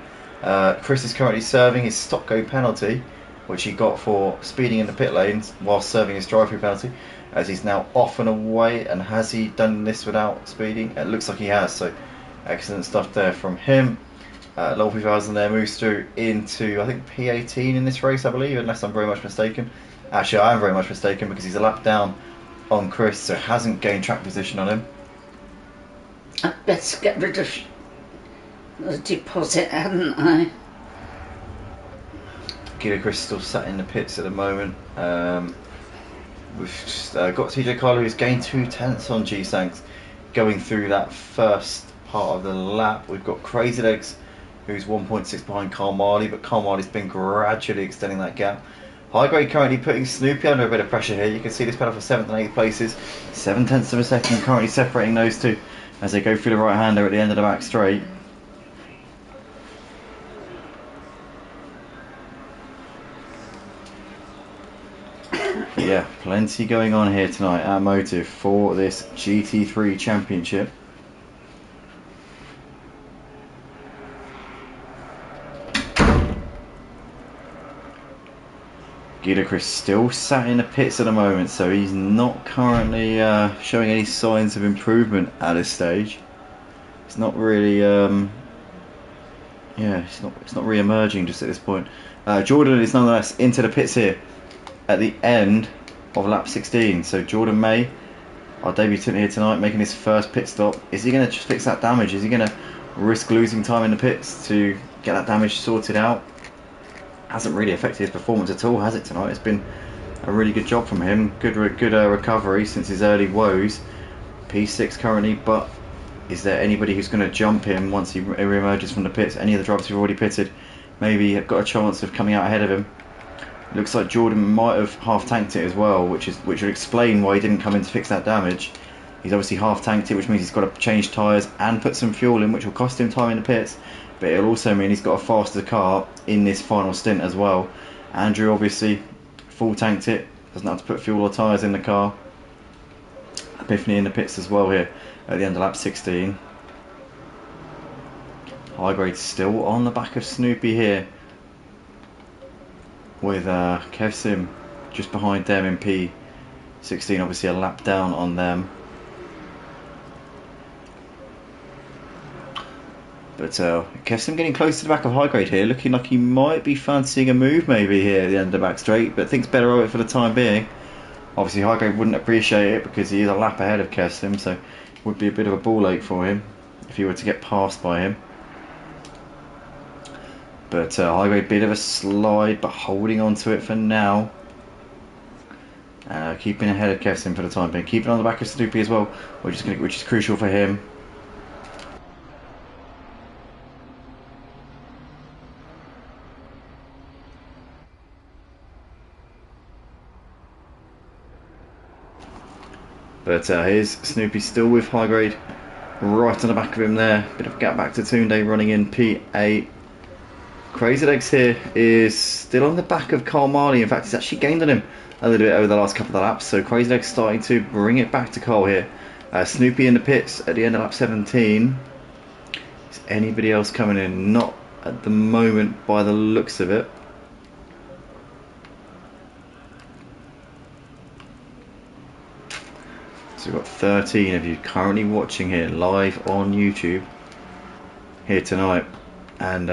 Chris is currently serving his stop-go penalty, which he got for speeding in the pit lanes whilst serving his drive-through penalty, as he's now off and away. And has he done this without speeding? It looks like he has, so excellent stuff there from him. Lol 5000 there moves through into, I think, P18 in this race, I believe, unless I'm very much mistaken. Actually, I am very much mistaken, because he's a lap down on Chris, so hasn't gained track position on him. I'd better get rid of the deposit, hadn't I? Guido Chris still sat in the pits at the moment. We've just, got TJ Carlo, who's gained 2/10 on G-Sanks going through that first part of the lap. We've got Crazy Legs, who's 1.6 behind Carl Marley, but Carl Marley's been gradually extending that gap. High Grade currently putting Snoopy under a bit of pressure here. You can see this pedal for 7th and 8th places. 7/10 of a second currently separating those two as they go through the right-hander at the end of the back straight. Yeah, plenty going on here tonight at Motive for this GT3 Championship. Guido Chris still sat in the pits at the moment, so he's not currently showing any signs of improvement at this stage. He's not really Yeah, it's not re-emerging just at this point. Jordan is nonetheless into the pits here at the end of lap 16. So Jordan May, our debutant here tonight, making his first pit stop. Is he going to just fix that damage? Is he going to risk losing time in the pits to get that damage sorted out? Hasn't really affected his performance at all, has it, tonight? It's been a really good job from him. Good recovery since his early woes. P6 currently, but is there anybody who's going to jump him once he re-emerges from the pits? Any of the drivers who've already pitted maybe have got a chance of coming out ahead of him. Looks like Jordan might have half tanked it as well, which would explain why he didn't come in to fix that damage. He's obviously half tanked it, which means he's got to change tyres and put some fuel in, which will cost him time in the pits, but it'll also mean he's got a faster car in this final stint as well. Andrew obviously full tanked it, doesn't have to put fuel or tyres in the car. Epiphany in the pits as well here at the end of lap 16. High grade still on the back of Snoopy here, with Kev Sim just behind them in P16, obviously a lap down on them. But Kev Sim getting close to the back of High Grade here, looking like he might be fancying a move maybe here at the end of the back straight, but thinks better of it for the time being. Obviously High Grade wouldn't appreciate it because he is a lap ahead of Kev Sim, so it would be a bit of a ball ache for him if he were to get passed by him. But High Grade, bit of a slide, but holding on to it for now. Keeping ahead of Kev Sim for the time being. Keeping on the back of Snoopy as well, which is crucial for him. But here's Snoopy still with High Grade right on the back of him there. Bit of a gap back to Tunde running in P8. Crazy Legs here is still on the back of Carl Marley. In fact, he's actually gained on him a little bit over the last couple of laps. So Crazy Legs starting to bring it back to Carl here. Snoopy in the pits at the end of lap 17. Is anybody else coming in? Not at the moment by the looks of it. So we've got 13 of you currently watching here live on YouTube here tonight. And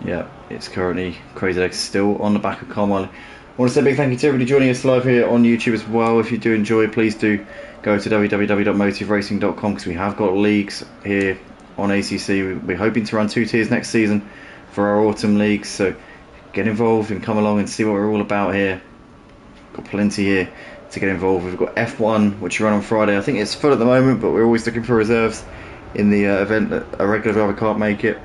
yeah, it's currently Crazy Legs still on the back of Carmine. I want to say a big thank you to everybody joining us live here on YouTube as well. If you do enjoy, please do go to www.motiveracing.com because we have got leagues here on ACC. We're hoping to run 2 tiers next season for our autumn leagues, so get involved and come along and see what we're all about here. Got plenty here to get involved. We've got F1, which you run on Friday. I think it's full at the moment, but we're always looking for reserves in the event that a regular driver can't make it.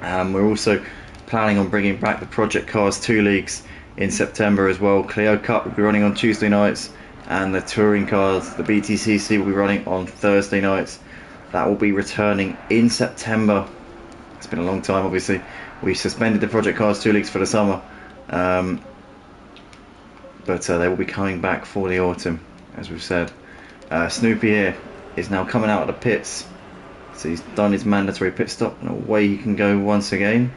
We're also planning on bringing back the Project Cars 2 leagues in September as well. Clio Cup will be running on Tuesday nights, and the Touring Cars, the BTCC, will be running on Thursday nights. That will be returning in September. It's been a long time, obviously. We suspended the Project Cars 2 leagues for the summer, but they will be coming back for the autumn, as we've said. Snoopy here is now coming out of the pits. So he's done his mandatory pit stop, and away he can go once again.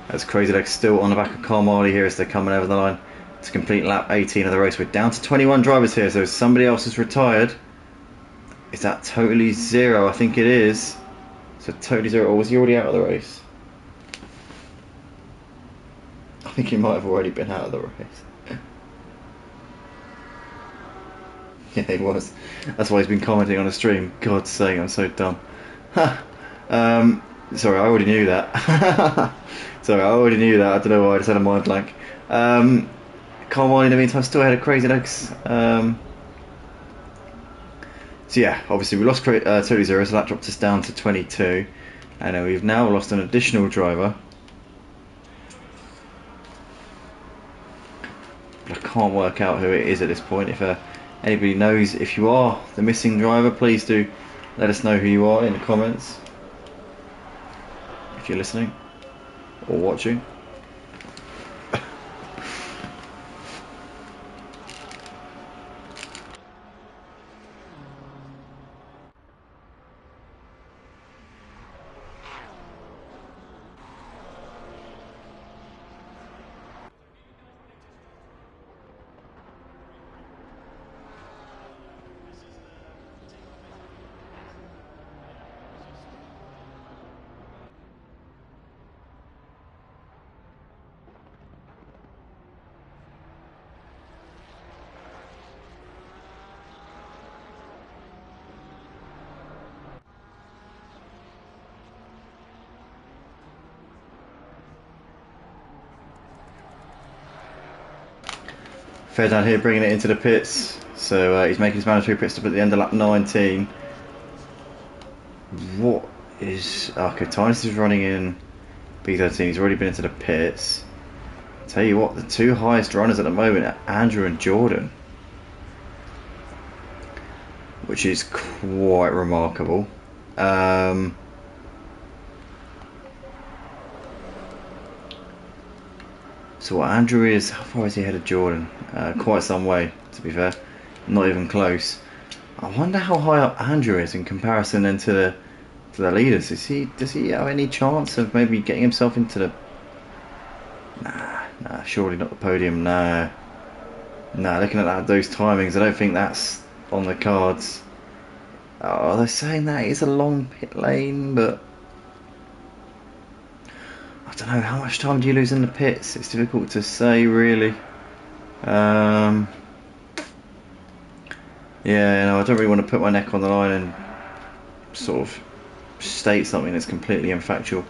As Crazy Legs still on the back of Carl Marley here as they're coming over the line to complete lap 18 of the race. We're down to 21 drivers here, so somebody else has retired. Is that Totally Zero? I think it is. So Totally Zero, or was he already out of the race? I think he might have already been out of the race. Yeah, he was. That's why he's been commenting on the stream. God's sake, I'm so dumb. Sorry, I already knew that. Sorry, I already knew that. I don't know why I just had a mind blank. Carl Marley, in the meantime, still ahead of Crazy Legs. So yeah, obviously we lost Totally Zero, so that dropped us down to 22. And we've now lost an additional driver. But I can't work out who it is at this point. If anybody knows, if you are the missing driver, please do let us know who you are in the comments, if you're listening or watching. Ferdinand here bringing it into the pits. So he's making his mandatory pit stop at the end of lap 19. What is... Okay, Tynes is running in B13. He's already been into the pits. Tell you what, the two highest runners at the moment are Andrew and Jordan, which is quite remarkable. So what Andrew is, how far is he ahead of Jordan? Quite some way, to be fair. Not even close. I wonder how high up Andrew is in comparison then to the leaders. Does he have any chance of maybe getting himself into the... Nah, surely not the podium. Nah, looking at those timings, I don't think that's on the cards. Oh, they're saying that it's a long pit lane, but I don't know, how much time do you lose in the pits? It's difficult to say, really. Yeah, I don't really want to put my neck on the line and sort of state something that's completely infactual,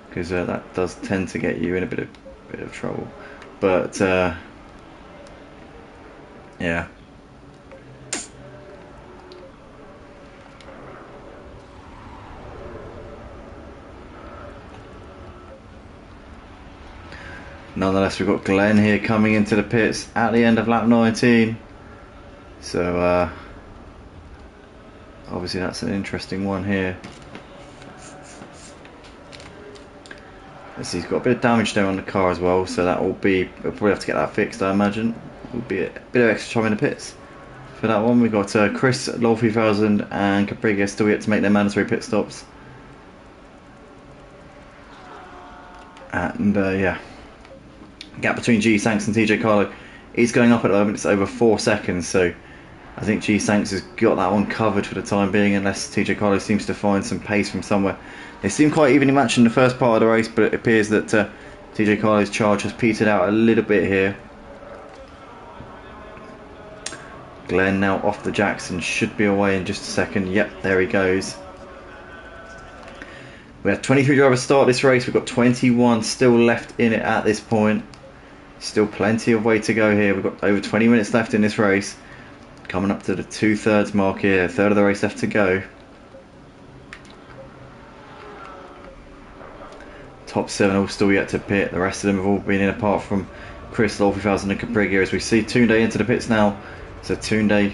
because that does tend to get you in a bit of trouble. But yeah. Nonetheless, we've got Glenn here coming into the pits at the end of lap 19. So obviously that's an interesting one here. As he's got a bit of damage there on the car as well, so that will be, we'll probably have to get that fixed, I imagine. Will be a bit of extra time in the pits for that one. We've got Chris, Lol 3000 and Capriga still yet to make their mandatory pit stops. And yeah, gap between G Sanks and TJ Carlo is going up at the moment. It's over 4 seconds, so I think G Sanks has got that one covered for the time being, unless TJ Carlo seems to find some pace from somewhere. They seem quite evenly matched in the first part of the race, but it appears that TJ Carlo's charge has petered out a little bit here. Glenn now off the Jackson, should be away in just a second. Yep, there he goes. We had 23 drivers start this race. We've got 21 still left in it at this point. Still plenty of way to go here. We've got over 20 minutes left in this race. Coming up to the 2/3 mark here. A third of the race left to go. Top 7 all still yet to pit. The rest of them have all been in, apart from Chris, Lol 3000 and Capriga. As we see Tunde into the pits now. So Tunde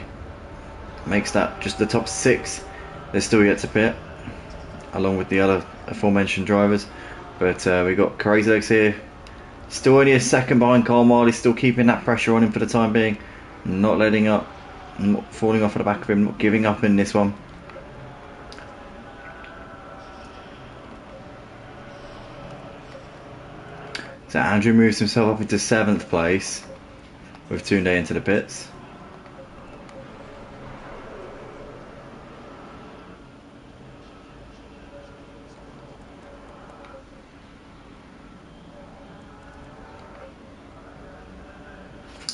makes that just the top 6. They're still yet to pit, along with the other aforementioned drivers. But we've got Crazy Legs here, still only a second behind Carl Marley, still keeping that pressure on him for the time being, not letting up, not falling off at the back of him, not giving up in this one. So Andrew moves himself up into 7th place with Tunde into the pits.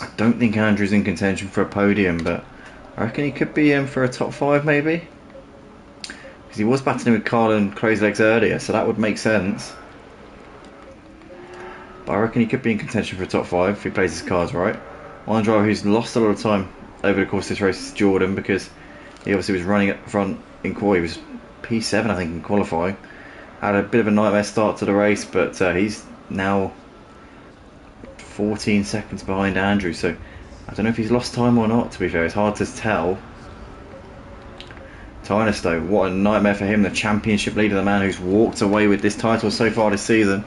I don't think Andrew's in contention for a podium, but I reckon he could be in for a top 5 maybe, because he was battling with Carl and Crazy Legs earlier, so that would make sense. But I reckon he could be in contention for a top 5 if he plays his cards right. One driver who's lost a lot of time over the course of this race is Jordan, because he obviously was running at the front in qual. He was P7 I think in qualifying. Had a bit of a nightmare start to the race, but he's now 14 seconds behind Andrew, so I don't know if he's lost time or not, to be fair. It's hard to tell. Tynes though, what a nightmare for him, the championship leader, the man who's walked away with this title so far this season.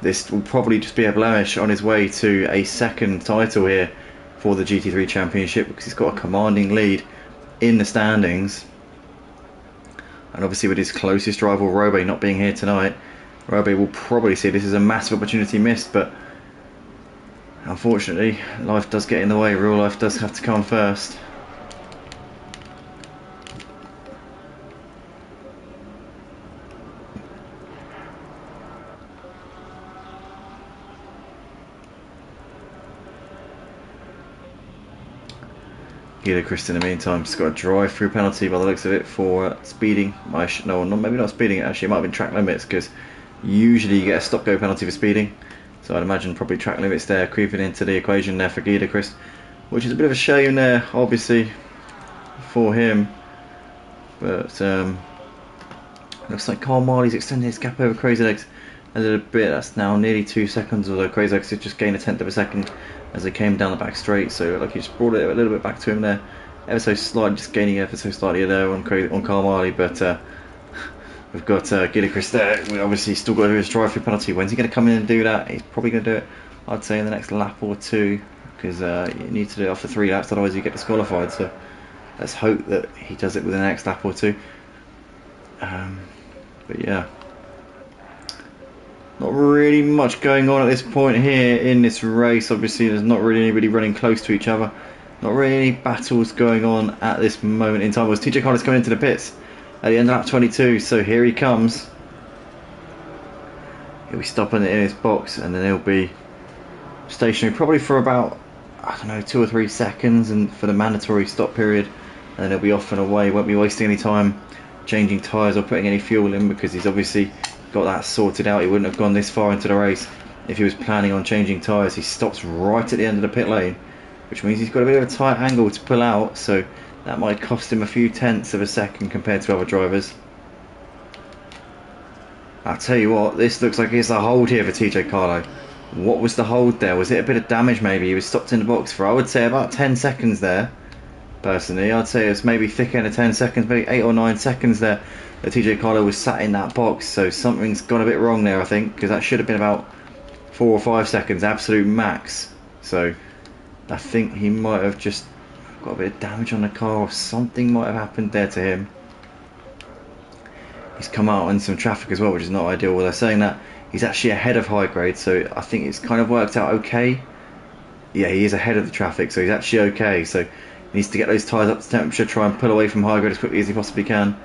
This will probably just be a blemish on his way to a second title here for the GT3 championship, because he's got a commanding lead in the standings. And obviously with his closest rival Robe not being here tonight, Robe will probably see this as a massive opportunity missed, but unfortunately life does get in the way. Real life does have to come first. Guido Christ in the meantime has got a drive-through penalty by the looks of it for speeding. No, maybe not speeding, actually it might have been track limits, because usually you get a stop-go penalty for speeding. So I'd imagine probably track limits there creeping into the equation there for Gidachrist, which is a bit of a shame there, obviously, for him. But looks like Carl Marley's extended his gap over Crazy Legs a little bit. That's now nearly 2 seconds, although Crazy Legs did just gain a tenth of a second as they came down the back straight. So like he just brought it a little bit back to him there, ever so slightly, just gaining ever so slightly there on Carl Marley. But we've got Gidachrist there. We obviously still got to do his drive-through penalty. When's he going to come in and do that? He's probably going to do it, I'd say, in the next lap or two, because you need to do it after 3 laps, otherwise you get disqualified. So let's hope that he does it within the next lap or two. But yeah, not really much going on at this point here in this race. Obviously there's not really anybody running close to each other, not really any battles going on at this moment in time. Was TJ Carter's coming into the pits at the end of lap 22, so here he comes. He'll be stopping it in his box, and then he'll be stationary probably for about, I don't know, 2 or 3 seconds, and for the mandatory stop period, and then he'll be off and away. Won't be wasting any time changing tyres or putting any fuel in, because he's obviously got that sorted out. He wouldn't have gone this far into the race if he was planning on changing tyres. He stops right at the end of the pit lane, which means he's got a bit of a tight angle to pull out, so that might cost him a few tenths of a second compared to other drivers. I'll tell you what, this looks like it's a hold here for TJ Carlo. What was the hold there? Was it a bit of damage maybe? He was stopped in the box for, I would say, about 10 seconds there. Personally, I'd say it's maybe thick end of 10 seconds, maybe 8 or 9 seconds there that TJ Carlo was sat in that box. So something's gone a bit wrong there, I think, because that should have been about 4 or 5 seconds absolute max. So I think he might have just got a bit of damage on the car, or something might have happened there to him. He's come out in some traffic as well, which is not ideal. Well, they're saying that he's actually ahead of high grade, so I think it's kind of worked out okay. Yeah, he is ahead of the traffic, so he's actually okay. So he needs to get those tyres up to temperature, try and pull away from high grade as quickly as he possibly can.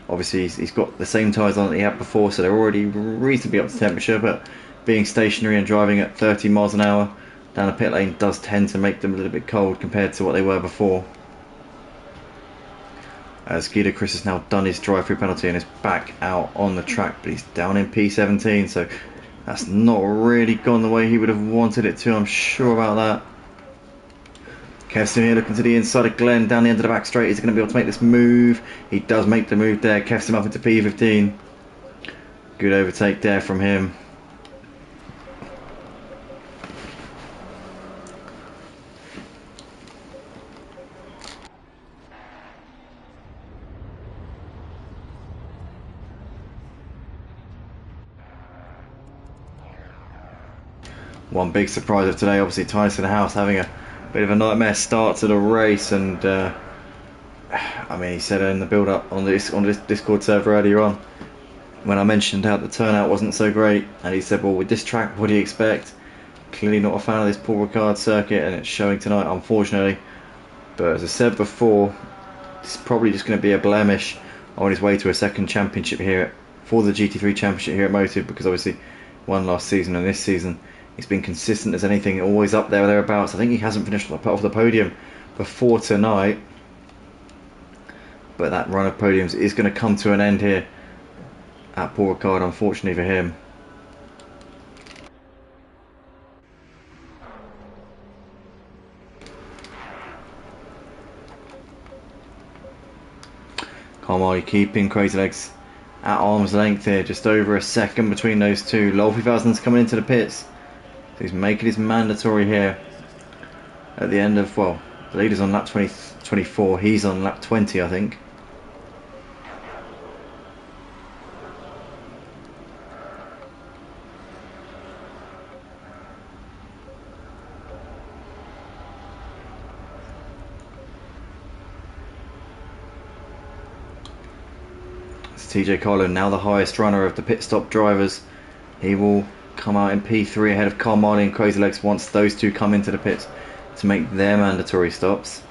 Obviously, he's got the same tyres on that he had before, so they're already reasonably up to temperature, but being stationary and driving at 30 miles an hour down the pit lane does tend to make them a little bit cold compared to what they were before. As Gidachrist has now done his drive-through penalty and is back out on the track, but he's down in P17, so that's not really gone the way he would have wanted it to, I'm sure about that. Kev's here looking to the inside of Glenn, down the end of the back straight. Is he going to be able to make this move? He does make the move there. Kev's him up into P15. Good overtake there from him. One big surprise of today, obviously Tyson House having a bit of a nightmare start to the race, and I mean, he said in the build-up on this Discord server earlier on, when I mentioned how the turnout wasn't so great, and he said, well, with this track, what do you expect? Clearly not a fan of this Paul Ricard circuit, and it's showing tonight, unfortunately. But as I said before, it's probably just going to be a blemish on his way to a second championship here for the GT3 championship here at Motive, because obviously won last season, and this season he's been consistent as anything, always up there or thereabouts. I think he hasn't finished off the podium before tonight, but that run of podiums is going to come to an end here at Paul Ricard, unfortunately for him. Carmody keeping Crazy Legs at arm's length here, just over a second between those two. Lolfy Thousand's coming into the pits. He's making his mandatory here at the end of, well, the leader's on lap 24, he's on lap 20, I think. It's TJ Carlo, now the highest runner of the pit stop drivers. He will come out in P3 ahead of Carl Marley and Crazy Legs once those two come into the pits to make their mandatory stops.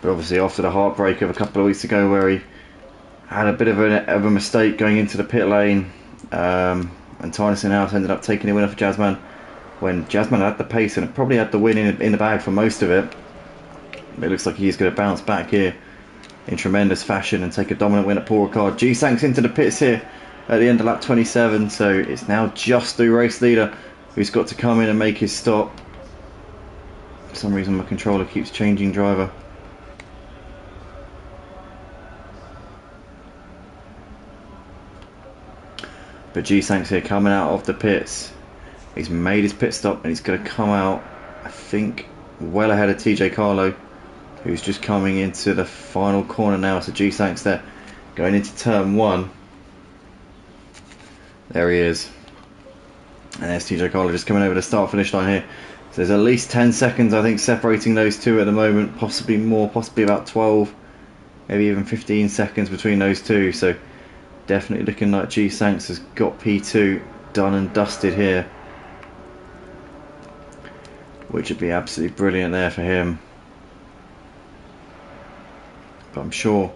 But obviously after the heartbreak of a couple of weeks ago where he had a bit of a mistake going into the pit lane, and Tyson House ended up taking the winner for Jazzman, when Jazzman had the pace and probably had the win in the bag for most of it. It looks like he's going to bounce back here in tremendous fashion and take a dominant win at Paul Ricard. G-Sank's into the pits here at the end of lap 27, so it's now just the race leader who's got to come in and make his stop. For some reason my controller keeps changing driver. But G-Sank's here coming out of the pits. He's made his pit stop and he's going to come out, I think, well ahead of TJ Carlo, who's just coming into the final corner now. So G-Sank's there going into turn 1. There he is. And there's TJ Carlo just coming over the start finish line here. So there's at least 10 seconds I think separating those two at the moment, possibly more, possibly about 12, maybe even 15 seconds between those two. So definitely looking like G-Sank's has got P2 done and dusted here, which would be absolutely brilliant there for him. But I'm sure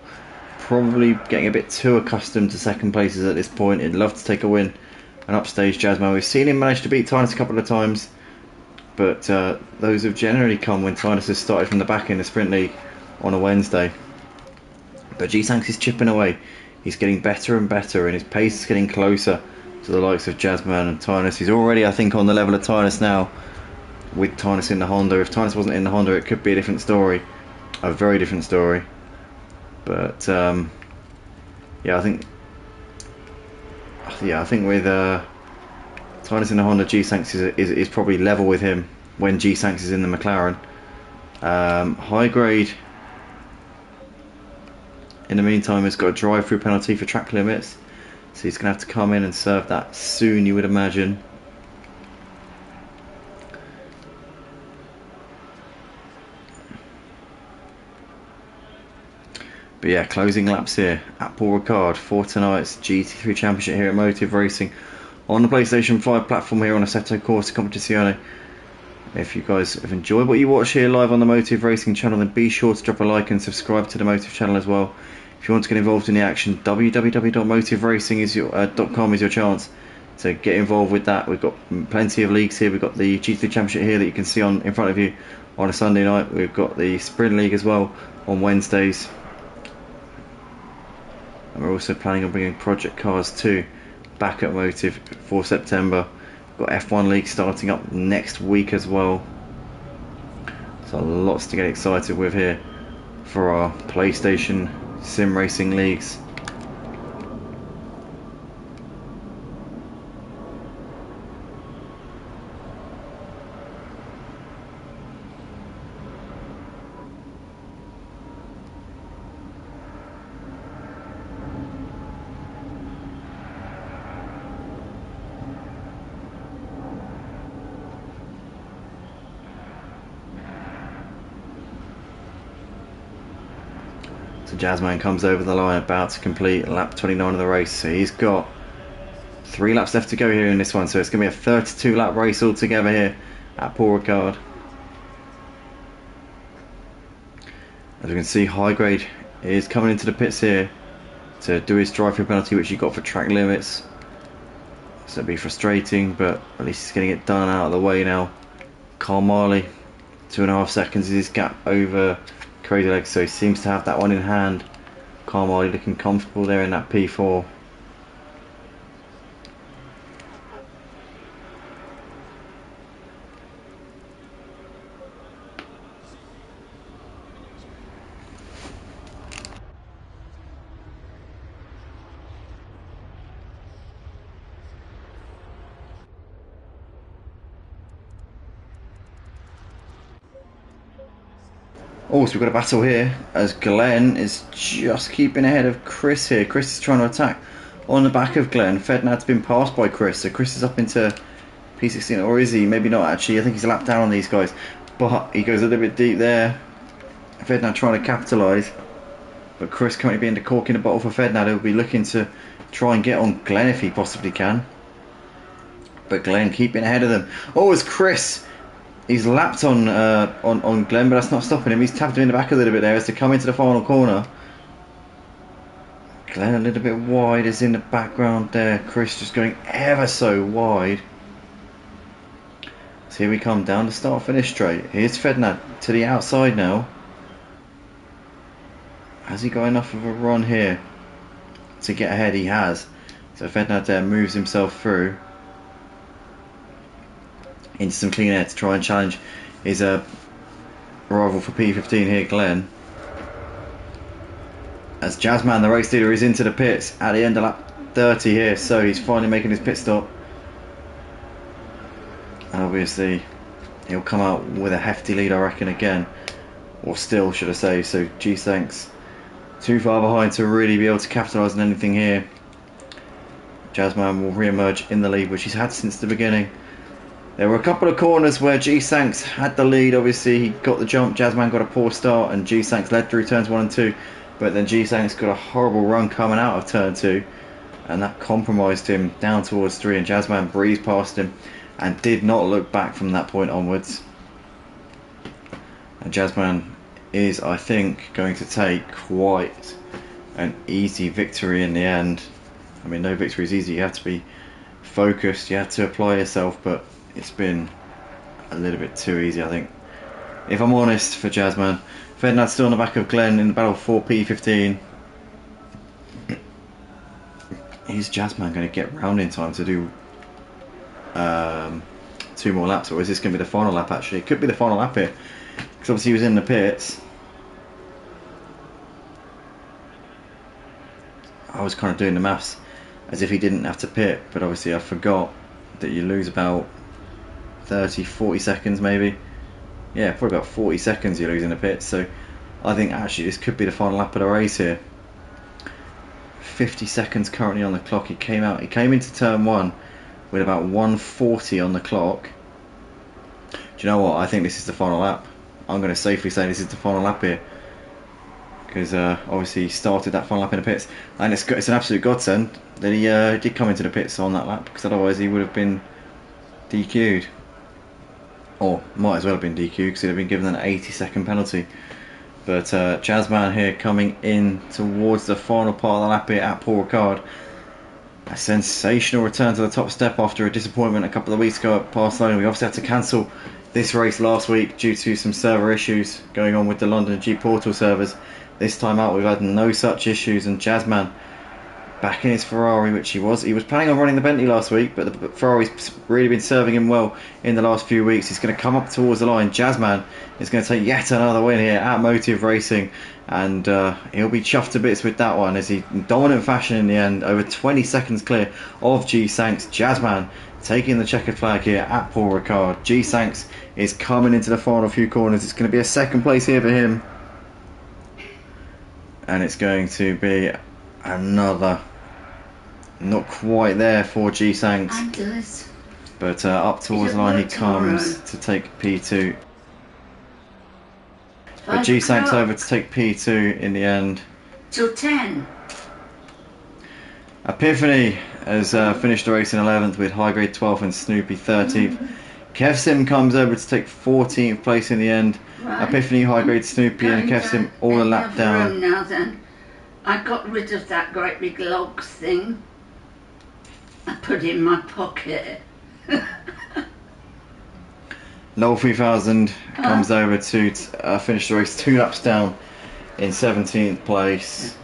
probably getting a bit too accustomed to second places at this point. He'd love to take a win and upstage Jazzman. We've seen him manage to beat Tynus a couple of times, but those have generally come when Tynus has started from the back in the sprint league on a Wednesday. But G-Sank's is chipping away. He's getting better and better, and his pace is getting closer to the likes of Jazzman and Tynus. He's already, I think, on the level of Tynus now, with Tynus in the Honda. If Tynus wasn't in the Honda, it could be a different story, a very different story. But yeah, I think with Tynus in the Honda, G-Sank's is probably level with him when G-Sank's is in the McLaren. High grade, in the meantime, has got a drive-through penalty for track limits, so he's going to have to come in and serve that soon, you would imagine. But yeah, closing laps here at Paul Ricard for tonight's GT3 Championship here at Motive Racing on the PlayStation 5 platform here on Assetto Corsa Competizione. If you guys have enjoyed what you watch here live on the Motive Racing channel, then be sure to drop a like and subscribe to the Motive channel as well. If you want to get involved in the action, www.motiveracing.com is your chance to get involved with that. We've got plenty of leagues here. We've got the GT3 Championship here that you can see on in front of you on a Sunday night. We've got the Sprint League as well on Wednesdays. And we're also planning on bringing Project Cars 2 back at Motive for September. We've got F1 League starting up next week as well. So lots to get excited with here for our PlayStation sim racing leagues. So Jazzman comes over the line, about to complete lap 29 of the race. So he's got 3 laps left to go here in this one. So it's going to be a 32 lap race altogether here at Paul Ricard. As we can see, High Grade is coming into the pits here to do his drive-through penalty, which he got for track limits. So it'll be frustrating, but at least he's getting it done and out of the way now. Carl Marley, 2.5 seconds is his gap over Crazy Legs, so he seems to have that one in hand. Carl Marley looking comfortable there in that P4. Oh, so we've got a battle here as Glenn is just keeping ahead of Chris here. Chris is trying to attack on the back of Glenn. Fednad's been passed by Chris, so Chris is up into P16, or is he? Maybe not actually. I think he's a lap down on these guys, but he goes a little bit deep there. Fednad trying to capitalise, but Chris currently being the cork in the bottle for Fednad. He'll be looking to try and get on Glenn if he possibly can, but Glenn keeping ahead of them. Oh, as Chris He's lapped on Glenn, but that's not stopping him. He's tapped him in the back a little bit there as to come into the final corner. Glenn a little bit wide is in the background there. Chris just going ever so wide. So here we come down the start finish straight. Here's Ferdinand to the outside now. Has he got enough of a run here to get ahead? He has. So Ferdinand there moves himself through into some clean air to try and challenge his rival for P15 here, Glenn. As Jazzman, the race leader, is into the pits at the end of lap 30 here, so he's finally making his pit stop. And obviously, he'll come out with a hefty lead, I reckon, again. Or still, should I say. So, G-Sanks too far behind to really be able to capitalise on anything here. Jazzman will re-emerge in the lead, which he's had since the beginning. There were a couple of corners where G-Sanks had the lead. Obviously, he got the jump. Jazzman got a poor start, and G-Sanks led through turns 1 and 2. But then G-Sanks got a horrible run coming out of turn 2, and that compromised him down towards 3, and Jazzman breezed past him and did not look back from that point onwards. And Jazzman is, I think, going to take quite an easy victory in the end. I mean, no victory is easy. You have to be focused, you have to apply yourself, but it's been a little bit too easy, I think, if I'm honest, for Jazzman. Ferdinand's still on the back of Glenn in the battle for P15. Is Jazzman going to get round in time to do 2 more laps, or is this going to be the final lap? Actually, it could be the final lap here, because obviously he was in the pits. I was kind of doing the maths as if he didn't have to pit, but obviously I forgot that you lose about 30-40 seconds maybe. Yeah, probably about 40 seconds you lose in the pits. So I think actually this could be the final lap of the race here. 50 seconds currently on the clock. He came into turn 1 with about 140 on the clock. Do you know what? I think this is the final lap. I'm going to safely say this is the final lap here, because obviously he started that final lap in the pits, and it's an absolute godsend that he did come into the pits on that lap, because otherwise he would have been DQ'd, or might as well have been DQ'd, because he'd have been given an 80-second penalty. But Jazzman here coming in towards the final part of the lap here at Paul Ricard. A sensational return to the top step after a disappointment a couple of weeks ago at Barcelona. We obviously had to cancel this race last week due to some server issues going on with the London G Portal servers. This time out we've had no such issues, and Jazzman back in his Ferrari, which he was planning on running the Bentley last week, but the Ferrari's really been serving him well in the last few weeks. He's going to come up towards the line. Jazzman is going to take yet another win here at Motive Racing, and he'll be chuffed to bits with that one, as he, in dominant fashion in the end, over 20 seconds clear of G-Sanks. Jazzman taking the checkered flag here at Paul Ricard. G-Sanks is coming into the final few corners. It's going to be a second place here for him, and it's going to be another not quite there for G-Sanks, but up towards the line he comes to take P2. But G-Sanks over to take P2 in the end. Till 10. Epiphany has finished the race in 11th with High Grade 12th and Snoopy 13th. Kev Sim comes over to take 14th place in the end. Right. Epiphany, High Grade, Snoopy and Kev Sim all a lap down. Now then, I got rid of that great big log thing. I put it in my pocket. Lowell 3000 comes over to finish the race 2 laps down in 17th place.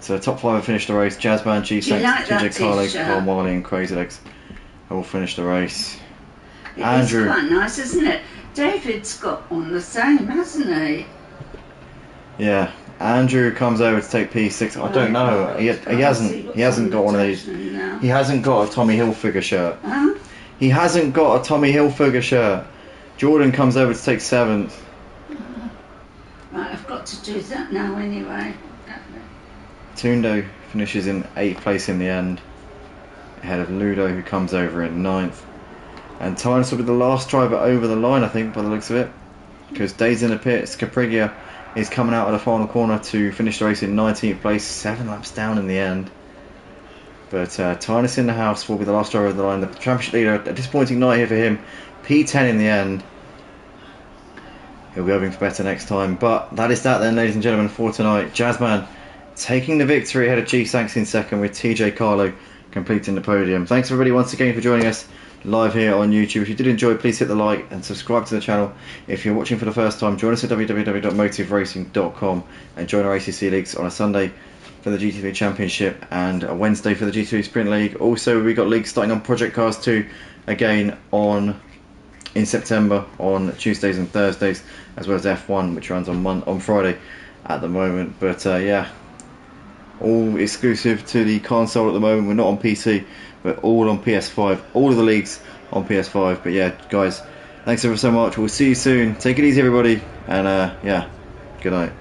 So the top 5 have finished the race. Jazzman, G-Sanks, TJ Carleg, Carl Marley and Crazy Legs have all finished the race. Andrew. It's quite nice, isn't it? David's got on the same, hasn't he? Yeah. Andrew comes over to take P6. I don't know. He hasn't got one of these. He hasn't got a Tommy Hilfiger shirt. Huh? He hasn't got a Tommy Hilfiger shirt. Jordan comes over to take 7th. Right, I've got to do that now anyway. Tundo finishes in 8th place in the end, ahead of Ludo, who comes over in 9th. And Tynus will be the last driver over the line, I think, by the looks of it, because Days in the pits. Caprigia is coming out of the final corner to finish the race in 19th place, 7 laps down in the end. But Tynus in the house will be the last driver of the line. The championship leader, a disappointing night here for him. P10 in the end. he'll be hoping for better next time. But that is that then, ladies and gentlemen, for tonight. Jazzman taking the victory ahead of G-Sanks in second, with TJ Carlo completing the podium. Thanks everybody once again for joining us live here on YouTube. If you did enjoy, please hit the like and subscribe to the channel. If you're watching for the first time, join us at www.motiveracing.com and join our ACC leagues on a Sunday for the GT3 Championship and a Wednesday for the GT3 Sprint League. Also, we got leagues starting on Project Cars 2 again in September on Tuesdays and Thursdays, as well as F1, which runs on Friday at the moment. But yeah, all exclusive to the console at the moment. We're not on PC, but all on PS5. All of the leagues on PS5. But yeah, guys, thanks ever so much. We'll see you soon. Take it easy, everybody, and yeah, good night.